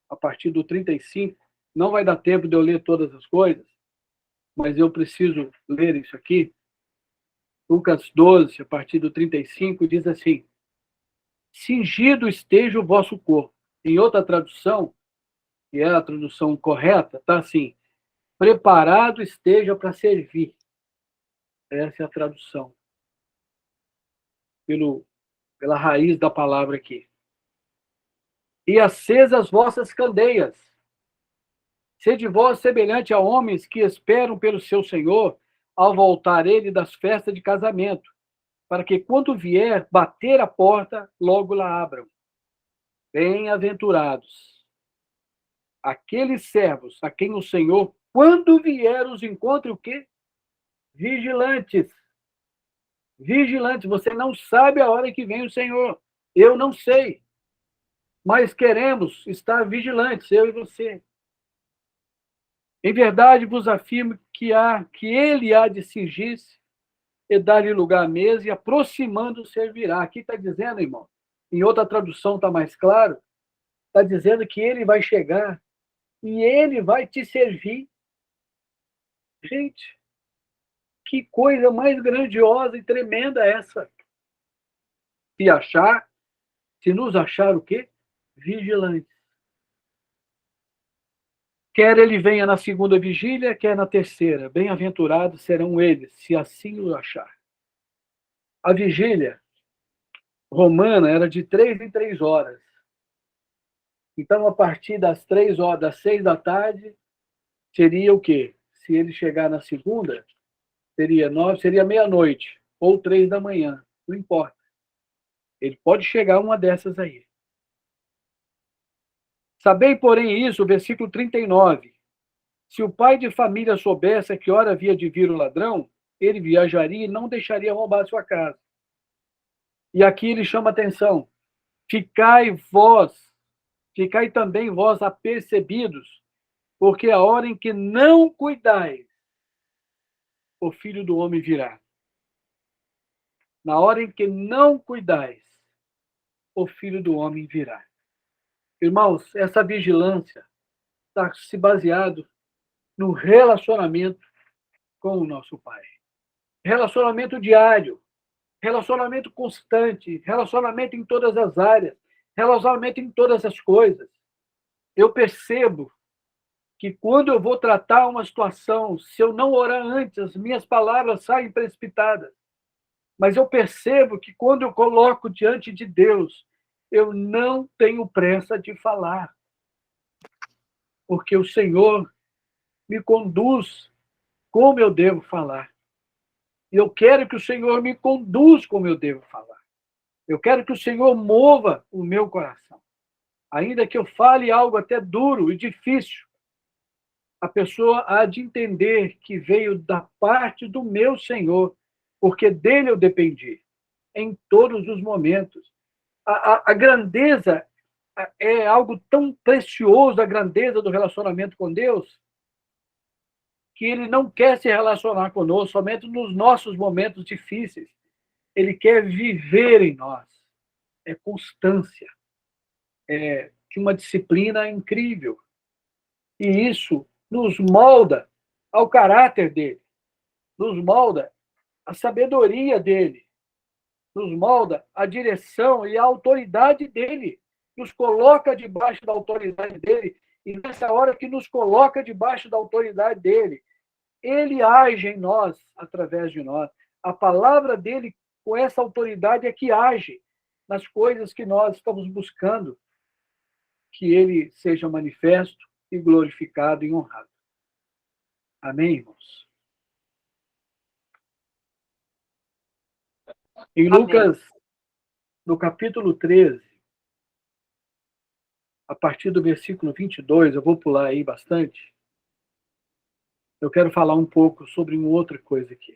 a partir do 35, não vai dar tempo de eu ler todas as coisas, mas eu preciso ler isso aqui. Lucas 12, a partir do 35, diz assim: cingido esteja o vosso corpo. Em outra tradução, que é a tradução correta, está assim: preparado esteja para servir. Essa é a tradução, pela raiz da palavra aqui. E acesas as vossas candeias. Sede vós semelhante a homens que esperam pelo seu Senhor, ao voltar ele das festas de casamento, para que, quando vier bater a porta, logo lá abram. Bem-aventurados aqueles servos a quem o Senhor, quando vier, os encontre o quê? Vigilantes. Vigilantes. Você não sabe a hora que vem o Senhor. Eu não sei. Mas queremos estar vigilantes, eu e você. Em verdade vos afirmo que ele há de cingir-se e dar-lhe lugar à mesa, e aproximando servirá. Aqui está dizendo, irmão, em outra tradução está mais claro, está dizendo que ele vai chegar e ele vai te servir. Gente, que coisa mais grandiosa e tremenda essa. Se nos achar o quê? Vigilantes. Quer ele venha na segunda vigília, quer na terceira. Bem-aventurados serão eles, se assim o achar. A vigília romana era de 3 em 3 horas. Então, a partir das 3 horas, das 6 da tarde, seria o quê? Se ele chegar na segunda, seria meia-noite, ou 3 da manhã, não importa. Ele pode chegar uma dessas aí. Sabei, porém, isso, versículo 39. Se o pai de família soubesse a que hora havia de vir o ladrão, ele viajaria e não deixaria roubar sua casa. E aqui ele chama atenção. Ficai também vós apercebidos, porque a hora em que não cuidais, o Filho do Homem virá. Na hora em que não cuidais, o Filho do Homem virá. Irmãos, essa vigilância está se baseado no relacionamento com o nosso Pai. Relacionamento diário, relacionamento constante, relacionamento em todas as áreas, relacionamento em todas as coisas. Eu percebo que quando eu vou tratar uma situação, se eu não orar antes, as minhas palavras saem precipitadas. Mas eu percebo que quando eu coloco diante de Deus, eu não tenho pressa de falar, porque o Senhor me conduz como eu devo falar. E eu quero que o Senhor me conduz como eu devo falar. Eu quero que o Senhor mova o meu coração. Ainda que eu fale algo até duro e difícil, a pessoa há de entender que veio da parte do meu Senhor, porque dele eu dependi, em todos os momentos. A grandeza é algo tão precioso, a grandeza do relacionamento com Deus, que ele não quer se relacionar conosco somente nos nossos momentos difíceis. Ele quer viver em nós. É constância, é de uma disciplina incrível. E isso nos molda ao caráter dele, nos molda a sabedoria dele, nos molda a direção e a autoridade dele, nos coloca debaixo da autoridade dele, e nessa hora que nos coloca debaixo da autoridade dele, ele age em nós, através de nós. A palavra dele, com essa autoridade, é que age nas coisas que nós estamos buscando, que ele seja manifesto e glorificado e honrado. Amém, irmãos? Em Amém. Lucas, no capítulo 13, a partir do versículo 22, eu vou pular aí bastante, eu quero falar um pouco sobre uma outra coisa aqui.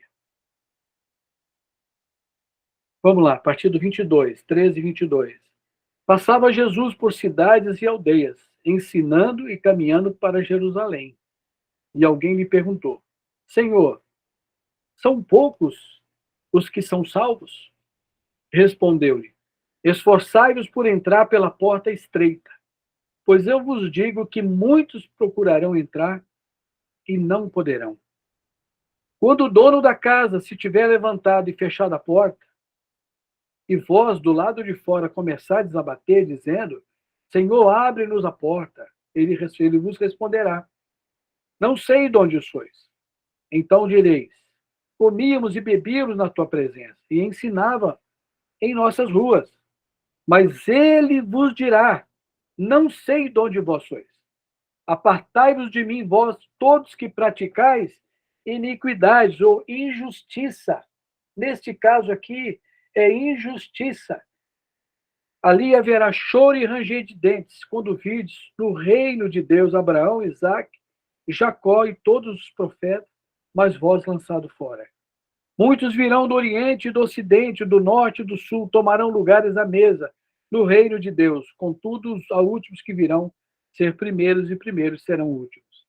Vamos lá, a partir do 22, 13 e 22. Passava Jesus por cidades e aldeias, ensinando e caminhando para Jerusalém. E alguém lhe perguntou: Senhor, são poucos os que são salvos? Respondeu-lhe: Esforçai-vos por entrar pela porta estreita, pois eu vos digo que muitos procurarão entrar e não poderão. Quando o dono da casa se tiver levantado e fechado a porta, e vós do lado de fora começardes a bater, dizendo: Senhor, abre-nos a porta, ele vos responderá: Não sei de onde sois. Então direis: Comíamos e bebíamos na tua presença, e ensinava em nossas ruas. Mas ele vos dirá: Não sei de onde vós sois. Apartai-vos de mim, vós todos que praticais iniquidades ou injustiça. Neste caso aqui, é injustiça. Ali haverá choro e ranger de dentes, quando vides no reino de Deus Abraão, Isaque, Jacó e todos os profetas, mas vós lançado fora. Muitos virão do Oriente e do Ocidente, do Norte e do Sul, tomarão lugares à mesa no reino de Deus. Contudo, os últimos que virão ser primeiros e primeiros serão últimos.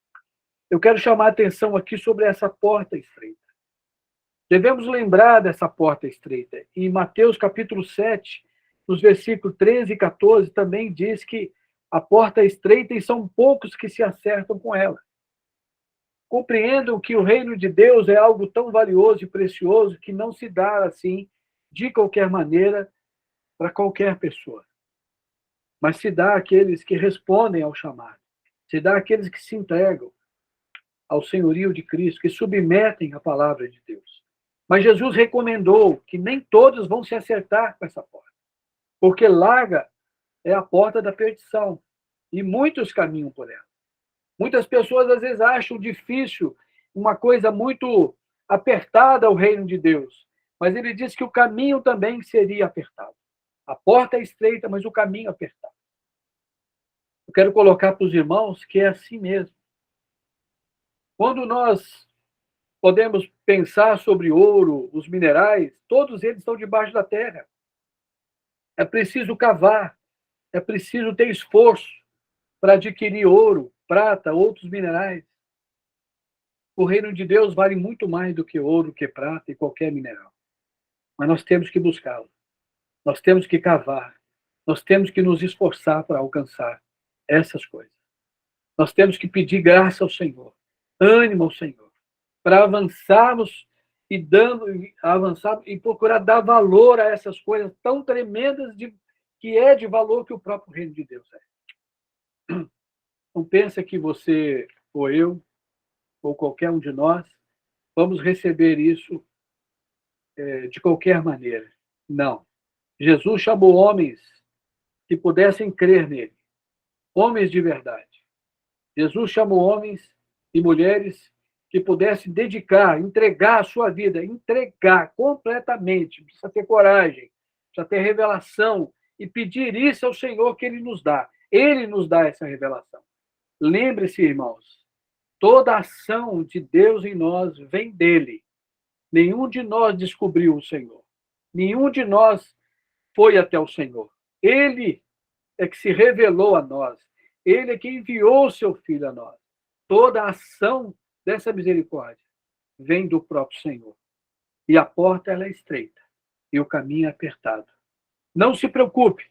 Eu quero chamar a atenção aqui sobre essa porta estreita. Devemos lembrar dessa porta estreita. Em Mateus capítulo 7, nos versículos 13 e 14, também diz que a porta é estreita e são poucos que se acertam com ela. Compreendam que o reino de Deus é algo tão valioso e precioso que não se dá assim, de qualquer maneira, para qualquer pessoa. Mas se dá àqueles que respondem ao chamado. Se dá àqueles que se entregam ao senhorio de Cristo, que submetem a palavra de Deus. Mas Jesus recomendou que nem todos vão se acertar com essa porta, porque larga é a porta da perdição, e muitos caminham por ela. Muitas pessoas, às vezes, acham difícil, uma coisa muito apertada o reino de Deus. Mas ele diz que o caminho também seria apertado. A porta é estreita, mas o caminho é apertado. Eu quero colocar para os irmãos que é assim mesmo. Quando nós podemos pensar sobre ouro, os minerais, todos eles estão debaixo da terra. É preciso cavar, é preciso ter esforço para adquirir ouro, prata, outros minerais. O reino de Deus vale muito mais do que ouro, que prata e qualquer mineral. Mas nós temos que buscá-lo. Nós temos que cavar. Nós temos que nos esforçar para alcançar essas coisas. Nós temos que pedir graça ao Senhor, ânimo ao Senhor, para avançarmos avançar e procurar dar valor a essas coisas tão tremendas que é de valor que o próprio reino de Deus é. Não pensa que você ou eu ou qualquer um de nós vamos receber isso de qualquer maneira. Não. Jesus chamou homens que pudessem crer nele. Homens de verdade. Jesus chamou homens e mulheres que pudessem dedicar, entregar a sua vida, entregar completamente. Precisa ter coragem, precisa ter revelação e pedir isso ao Senhor que Ele nos dá. Ele nos dá essa revelação. Lembre-se, irmãos, toda a ação de Deus em nós vem dele. Nenhum de nós descobriu o Senhor. Nenhum de nós foi até o Senhor. Ele é que se revelou a nós. Ele é que enviou o seu Filho a nós. Toda a ação dessa misericórdia vem do próprio Senhor. E a porta ela é estreita e o caminho é apertado. Não se preocupe.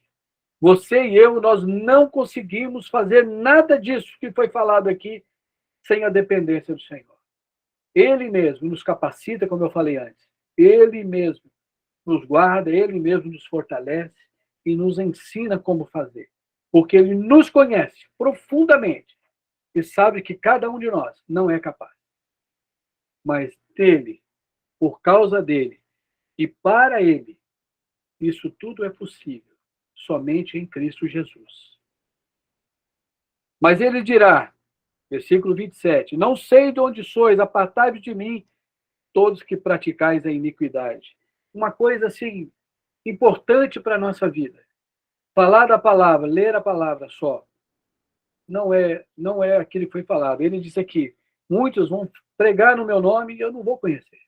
Você e eu, nós não conseguimos fazer nada disso que foi falado aqui sem a dependência do Senhor. Ele mesmo nos capacita, como eu falei antes. Ele mesmo nos guarda, Ele mesmo nos fortalece e nos ensina como fazer. Porque Ele nos conhece profundamente e sabe que cada um de nós não é capaz. Mas dele, por causa dele e para Ele, isso tudo é possível, somente em Cristo Jesus. Mas Ele dirá, versículo 27, não sei de onde sois, apartai-vos de mim, todos que praticais a iniquidade. Uma coisa assim, importante para a nossa vida. Falar da palavra, ler a palavra só, não é aquilo que foi falado. Ele disse aqui, muitos vão pregar no meu nome e eu não vou conhecer.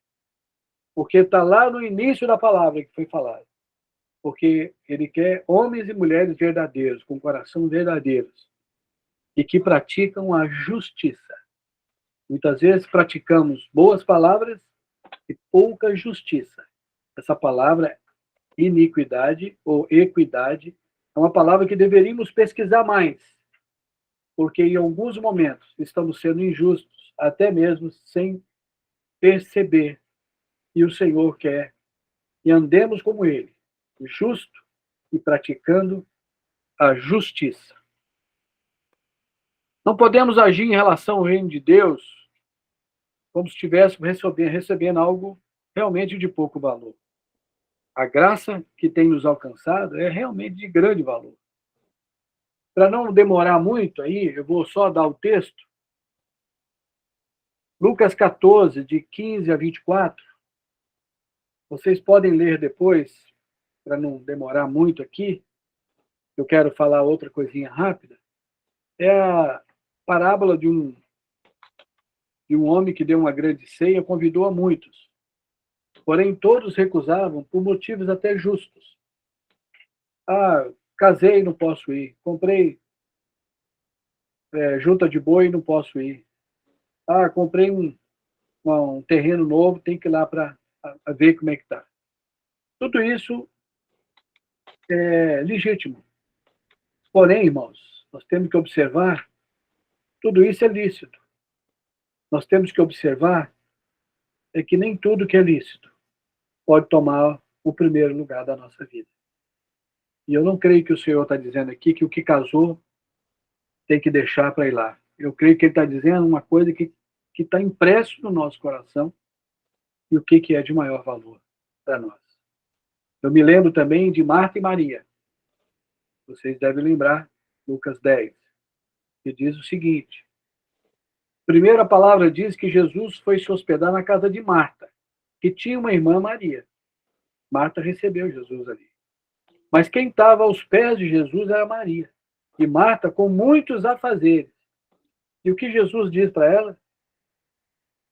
Porque está lá no início da palavra que foi falado. Porque ele quer homens e mulheres verdadeiros, com coração verdadeiros, e que praticam a justiça. Muitas vezes praticamos boas palavras e pouca justiça. Essa palavra iniquidade ou equidade é uma palavra que deveríamos pesquisar mais, porque em alguns momentos estamos sendo injustos, até mesmo sem perceber. E o Senhor quer que andemos como Ele, justo e praticando a justiça. Não podemos agir em relação ao reino de Deus como se estivéssemos recebendo algo realmente de pouco valor. A graça que tem nos alcançado é realmente de grande valor. Para não demorar muito aí, eu vou só dar o texto. Lucas 14, de 15 a 24. Vocês podem ler depois, para não demorar muito aqui. Eu quero falar outra coisinha rápida. É a parábola de um homem que deu uma grande ceia, convidou a muitos. Porém, todos recusavam por motivos até justos. Casei, não posso ir. Comprei junta de boi, não posso ir. Comprei um terreno novo, tem que ir lá para ver como é que está. Tudo isso é legítimo. Porém, irmãos, nós temos que observar, tudo isso é lícito. Nós temos que observar que nem tudo que é lícito pode tomar o primeiro lugar da nossa vida. E eu não creio que o Senhor está dizendo aqui que o que casou tem que deixar para ir lá. Eu creio que Ele está dizendo uma coisa que está impresso no nosso coração e o que é de maior valor para nós. Eu me lembro também de Marta e Maria. Vocês devem lembrar, Lucas 10, que diz o seguinte. Primeiro, a palavra diz que Jesus foi se hospedar na casa de Marta, que tinha uma irmã Maria. Marta recebeu Jesus ali. Mas quem estava aos pés de Jesus era Maria. E Marta com muitos afazeres. E o que Jesus diz para ela?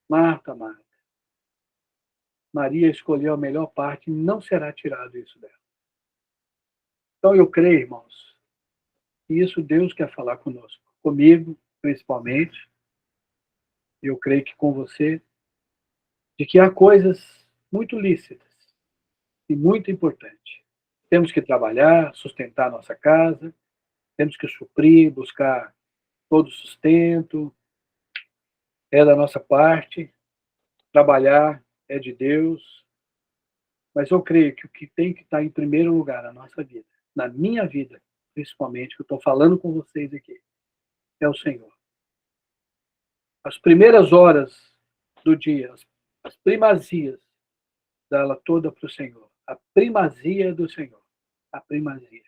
Marta, Marta. Maria escolheu a melhor parte e não será tirado isso dela. Então eu creio, irmãos, que isso Deus quer falar conosco. Comigo, principalmente. Eu creio que com você, de que há coisas muito lícitas e muito importantes. Temos que trabalhar, sustentar nossa casa, temos que suprir, buscar todo o sustento, é da nossa parte, trabalhar é de Deus, mas eu creio que o que tem que estar em primeiro lugar na nossa vida, na minha vida, principalmente, que eu estou falando com vocês aqui, é o Senhor. As primeiras horas do dia, as primazias, dá-la toda para o Senhor. A primazia do Senhor. A primazia.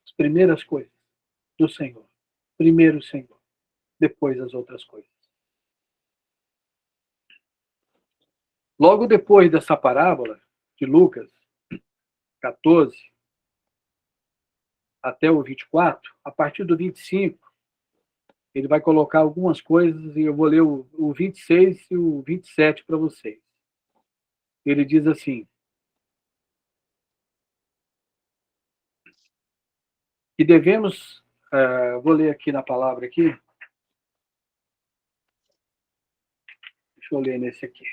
As primeiras coisas do Senhor. Primeiro o Senhor, depois as outras coisas. Logo depois dessa parábola de Lucas 14 até o 24, a partir do 25, ele vai colocar algumas coisas, e eu vou ler o 26 e o 27 para vocês. Ele diz assim: que devemos, vou ler aqui na palavra aqui, deixa eu ler nesse aqui.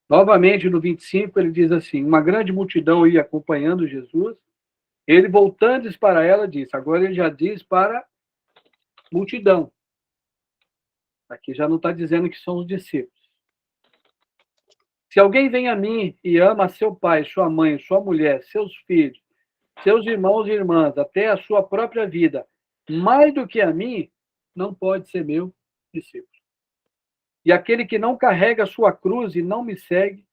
Novamente, no 25, ele diz assim: uma grande multidão ia acompanhando Jesus. Ele, voltando para ela, disse. Agora ele já diz para a multidão. Aqui já não está dizendo que são os discípulos. Se alguém vem a mim e ama seu pai, sua mãe, sua mulher, seus filhos, seus irmãos e irmãs, até a sua própria vida, mais do que a mim, não pode ser meu discípulo. E aquele que não carrega a sua cruz e não me segue,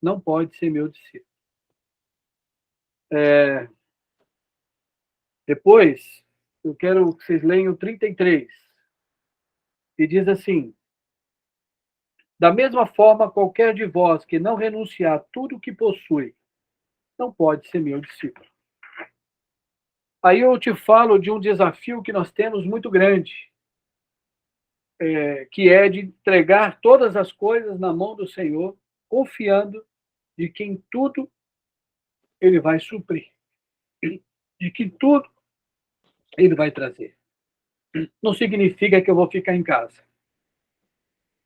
não pode ser meu discípulo. Depois, eu quero que vocês leiam o 33. E diz assim: da mesma forma, qualquer de vós que não renunciar a tudo o que possui, não pode ser meu discípulo. Aí eu te falo de um desafio que nós temos muito grande, que é de entregar todas as coisas na mão do Senhor, confiando de que em tudo Ele vai suprir, de que tudo Ele vai trazer. Não significa que eu vou ficar em casa,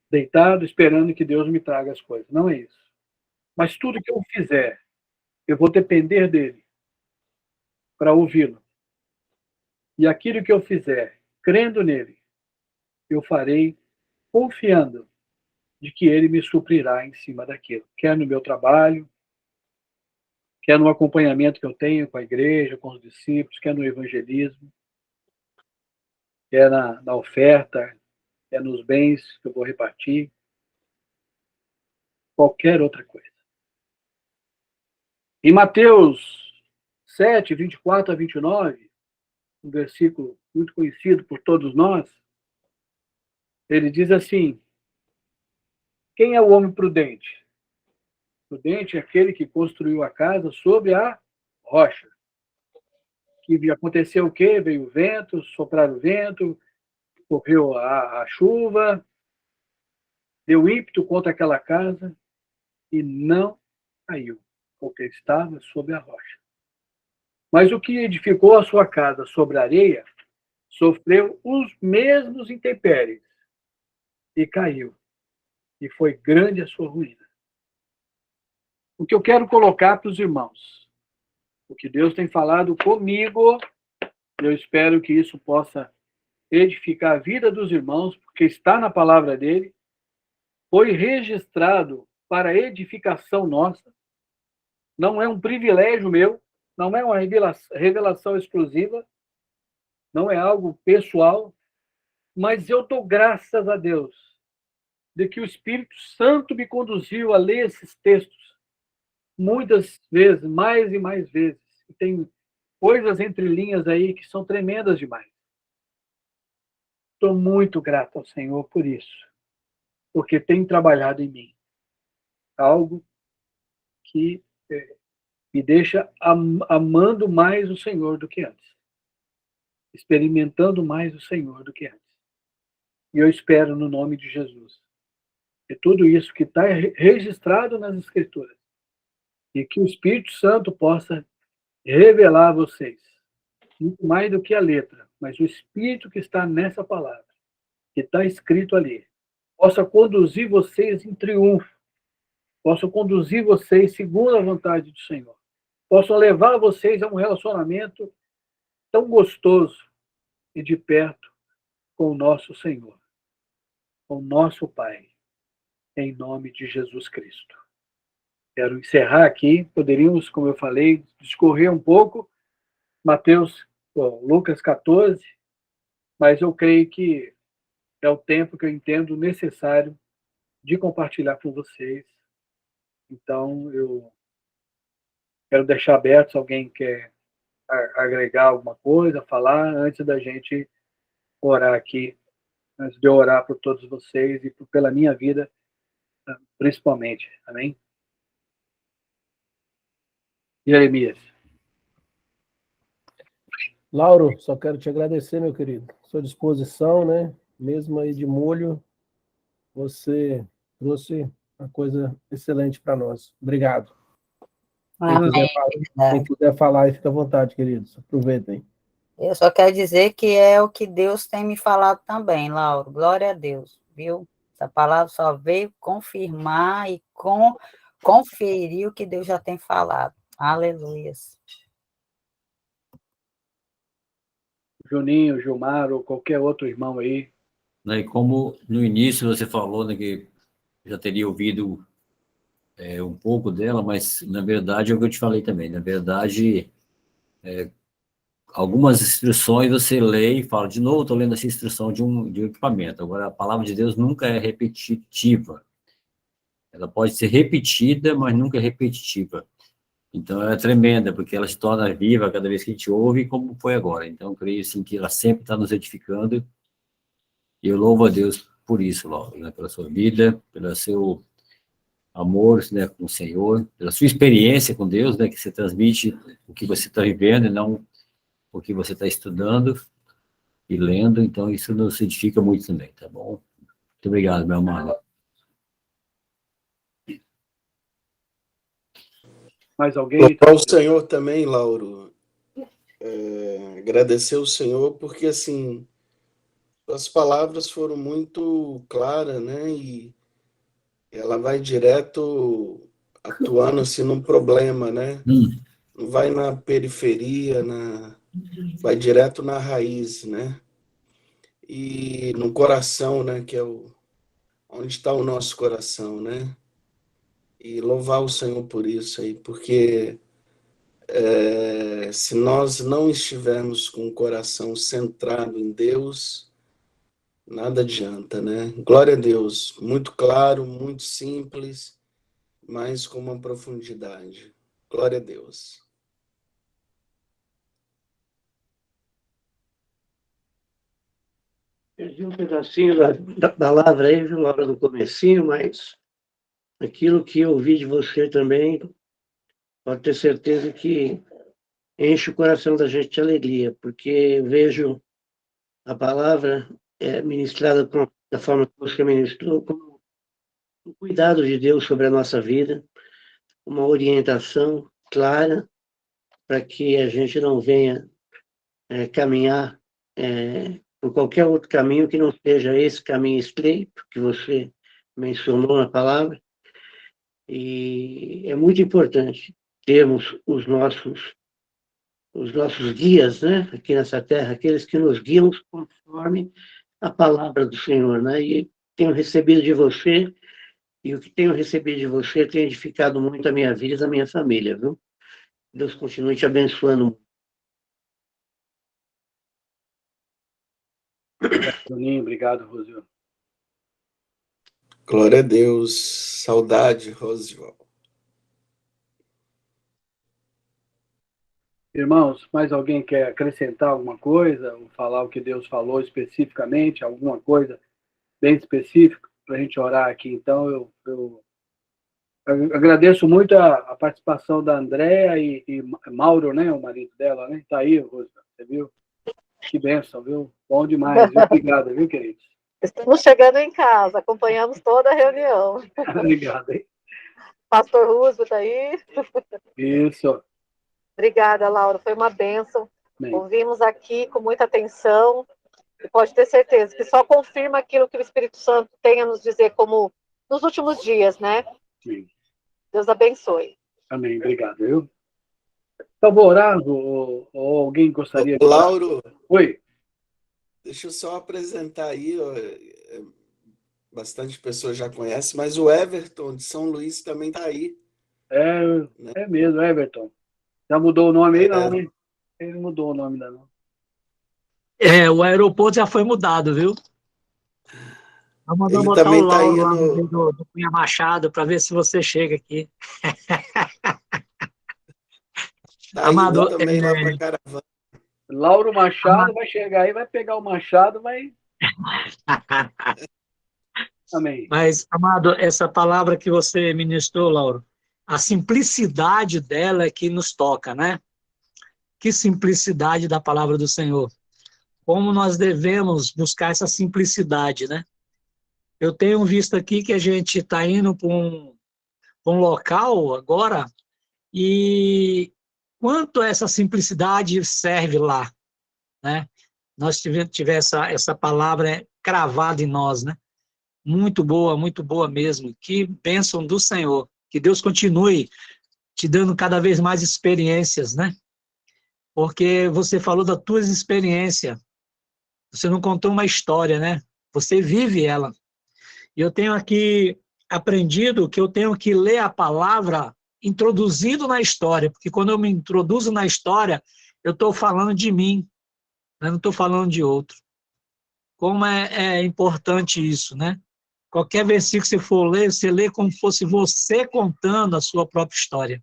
deitado, esperando que Deus me traga as coisas. Não é isso. Mas tudo que eu fizer, eu vou depender dele para ouvi-lo. E aquilo que eu fizer, crendo nele, eu farei confiando de que ele me suprirá em cima daquilo. Quer no meu trabalho, quer no acompanhamento que eu tenho com a igreja, com os discípulos, quer no evangelismo, quer na oferta, quer nos bens que eu vou repartir, qualquer outra coisa. Em Mateus 7, 24 a 29, um versículo muito conhecido por todos nós, ele diz assim: quem é o homem prudente? Prudente é aquele que construiu a casa sobre a rocha. Que aconteceu o quê? Veio o vento, sopraram o vento, correu a chuva, deu ímpeto contra aquela casa e não caiu, porque estava sobre a rocha. Mas o que edificou a sua casa sobre a areia sofreu os mesmos intempéries e caiu. E foi grande a sua ruína. O que eu quero colocar para os irmãos, o que Deus tem falado comigo, eu espero que isso possa edificar a vida dos irmãos, porque está na palavra dele, foi registrado para edificação nossa, não é um privilégio meu, não é uma revelação exclusiva, não é algo pessoal, mas eu dou graças a Deus de que o Espírito Santo me conduziu a ler esses textos muitas vezes, mais e mais vezes. E tem coisas entre linhas aí que são tremendas demais. Estou muito grato ao Senhor por isso, porque tem trabalhado em mim algo que me deixa amando mais o Senhor do que antes, experimentando mais o Senhor do que antes. E eu espero, no nome de Jesus, que tudo isso que está registrado nas Escrituras, e que o Espírito Santo possa revelar a vocês, muito mais do que a letra, mas o Espírito que está nessa palavra, que está escrito ali, possa conduzir vocês em triunfo, possa conduzir vocês segundo a vontade do Senhor, possa levar vocês a um relacionamento tão gostoso e de perto com o nosso Senhor, com o nosso Pai, em nome de Jesus Cristo. Quero encerrar aqui, poderíamos, como eu falei, discorrer um pouco, Lucas 14, mas eu creio que é o tempo que eu entendo necessário de compartilhar com vocês. Então, eu quero deixar aberto se alguém quer agregar alguma coisa, falar, antes da gente orar aqui, antes de eu orar por todos vocês e pela minha vida, principalmente. Amém? Jeremias. Lauro, só quero te agradecer, meu querido. Sua disposição, né? Mesmo aí de molho, você trouxe uma coisa excelente para nós. Obrigado. Amém. Quem quiser falar, fica à vontade, queridos. Aproveitem. Eu só quero dizer que é o que Deus tem me falado também, Lauro. Glória a Deus, viu? Essa palavra só veio confirmar e conferir o que Deus já tem falado. Aleluias. Juninho, Gilmar ou qualquer outro irmão aí. E como no início você falou, né, que já teria ouvido um pouco dela, mas na verdade é o que eu te falei também. Na verdade, algumas instruções você lê e fala, de novo, estou lendo essa instrução de um equipamento. Agora, a palavra de Deus nunca é repetitiva. Ela pode ser repetida, mas nunca é repetitiva. Então, ela é tremenda, porque ela se torna viva cada vez que a gente ouve, como foi agora. Então, eu creio assim, que ela sempre está nos edificando. E eu louvo a Deus por isso, Laura, né? Pela sua vida, pelo seu amor, né, com o Senhor, pela sua experiência com Deus, né, que você transmite o que você está vivendo e não o que você está estudando e lendo. Então, isso nos edifica muito também, tá bom? Muito obrigado, meu amado. Mais alguém? Louvar o Senhor também, Lauro. Agradecer ao Senhor, porque, assim, as palavras foram muito claras, né? E ela vai direto atuando, assim, num problema, né? Não vai na periferia, vai direto na raiz, né? E no coração, né? Que é onde está o nosso coração, né? E louvar o Senhor por isso aí, porque se nós não estivermos com o coração centrado em Deus, nada adianta, né? Glória a Deus. Muito claro, muito simples, mas com uma profundidade. Glória a Deus. Perdi um pedacinho da palavra aí, viu, Laura, no comecinho, mas aquilo que eu ouvi de você também, pode ter certeza que enche o coração da gente de alegria, porque eu vejo a palavra ministrada da forma que você ministrou, como um cuidado de Deus sobre a nossa vida, uma orientação clara para que a gente não venha caminhar por qualquer outro caminho que não seja esse caminho estreito que você mencionou na palavra. E é muito importante termos os nossos guias, né, aqui nessa terra, aqueles que nos guiam conforme a palavra do Senhor, né? E tenho recebido de você, e o que tenho recebido de você tem edificado muito a minha vida e a minha família, viu? Deus continue te abençoando. Juninho, obrigado, Rosio. Glória a Deus. Saudade, Rosival. Irmãos, mais alguém quer acrescentar alguma coisa, ou falar o que Deus falou especificamente, alguma coisa bem específica, para a gente orar aqui? Então, eu agradeço muito a participação da Andréa e Mauro, né, o marido dela, né? Está aí, Rosa, você viu? Que bênção, viu? Bom demais, viu? Obrigado, viu, queridos? Estamos chegando em casa, acompanhamos toda a reunião. Obrigado, hein? Pastor Rusbo está aí. Isso. Obrigada, Laura, foi uma bênção. Bem. Ouvimos aqui com muita atenção e pode ter certeza que só confirma aquilo que o Espírito Santo tem a nos dizer, como nos últimos dias, né? Sim. Deus abençoe. Amém, obrigado, viu? Então, vou orar, ou alguém gostaria de orar? Lauro, Oi. deixa eu só apresentar aí, bastante pessoas já conhecem, mas o Everton de São Luís também está aí. É mesmo, Everton. Já mudou o nome aí, não, né? Ele não mudou o nome ainda, não. O aeroporto já foi mudado, viu? mandar Ele botar o também está Lauro lá no meio indo, do Cunha Machado para ver se você chega aqui. tá indo Amado, também lá para Caravana. Lauro Machado vai chegar aí, vai pegar o machado, vai. Amém. mas, amado, essa palavra que você ministrou, Lauro, a simplicidade dela é que nos toca, né? Que simplicidade da palavra do Senhor. Como nós devemos buscar essa simplicidade, né? Eu tenho visto aqui que a gente está indo para um local agora e quanto essa simplicidade serve lá, né? Nós tivemos essa palavra cravada em nós, né? Muito boa mesmo. Que bênção do Senhor. Que Deus continue te dando cada vez mais experiências, né? Porque você falou das tuas experiências. Você não contou uma história, né? Você vive ela. E eu tenho aqui aprendido que eu tenho que ler a palavra introduzido na história, porque quando eu me introduzo na história, eu estou falando de mim, né? Não estou falando de outro. Como é importante isso, né? Qualquer versículo que você for ler, você lê como se fosse você contando a sua própria história.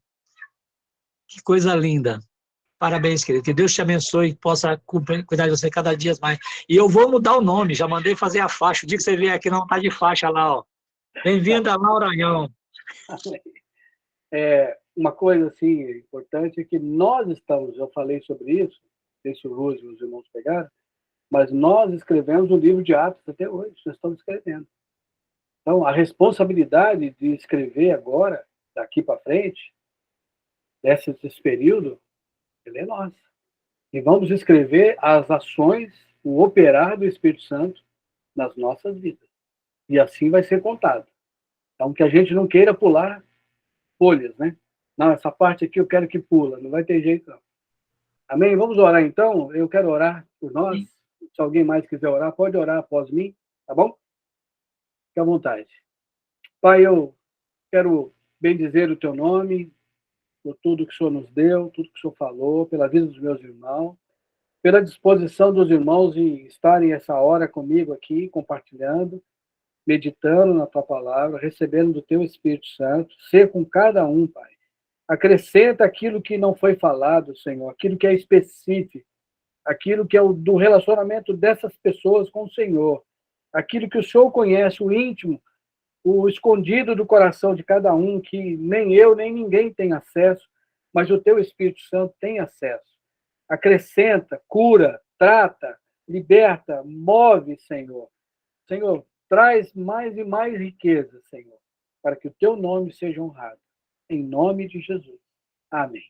Que coisa linda. Parabéns, querido. Que Deus te abençoe e possa cuidar de você cada dia mais. E eu vou mudar o nome, já mandei fazer a faixa. O dia que você vier aqui, não está de faixa lá, ó. Bem-vinda, Maranhão. Uma coisa assim importante é que nós estamos, eu falei sobre isso, não sei se o Luz e os irmãos pegaram, mas nós escrevemos o livro de Atos até hoje, nós estamos escrevendo. Então, a responsabilidade de escrever agora, daqui para frente, desse período, ele é nossa. E vamos escrever as ações, o operar do Espírito Santo nas nossas vidas. E assim vai ser contado. Então, que a gente não queira pular folhas, né? Não, essa parte aqui eu quero que pula, não vai ter jeito não. Amém? Vamos orar então? Eu quero orar por nós. Se alguém mais quiser orar, pode orar após mim, tá bom? Fique à vontade. Pai, eu quero bendizer o teu nome, por tudo que o Senhor nos deu, tudo que o Senhor falou, pela vida dos meus irmãos, pela disposição dos irmãos em estarem essa hora comigo aqui, compartilhando, meditando na tua palavra, recebendo do teu Espírito Santo, ser com cada um, Pai. Acrescenta aquilo que não foi falado, Senhor, aquilo que é específico, aquilo que é do relacionamento dessas pessoas com o Senhor, aquilo que o Senhor conhece, o íntimo, o escondido do coração de cada um, que nem eu, nem ninguém tem acesso, mas o teu Espírito Santo tem acesso. Acrescenta, cura, trata, liberta, move, Senhor. Senhor, traz mais e mais riqueza, Senhor, para que o teu nome seja honrado. Em nome de Jesus. Amém.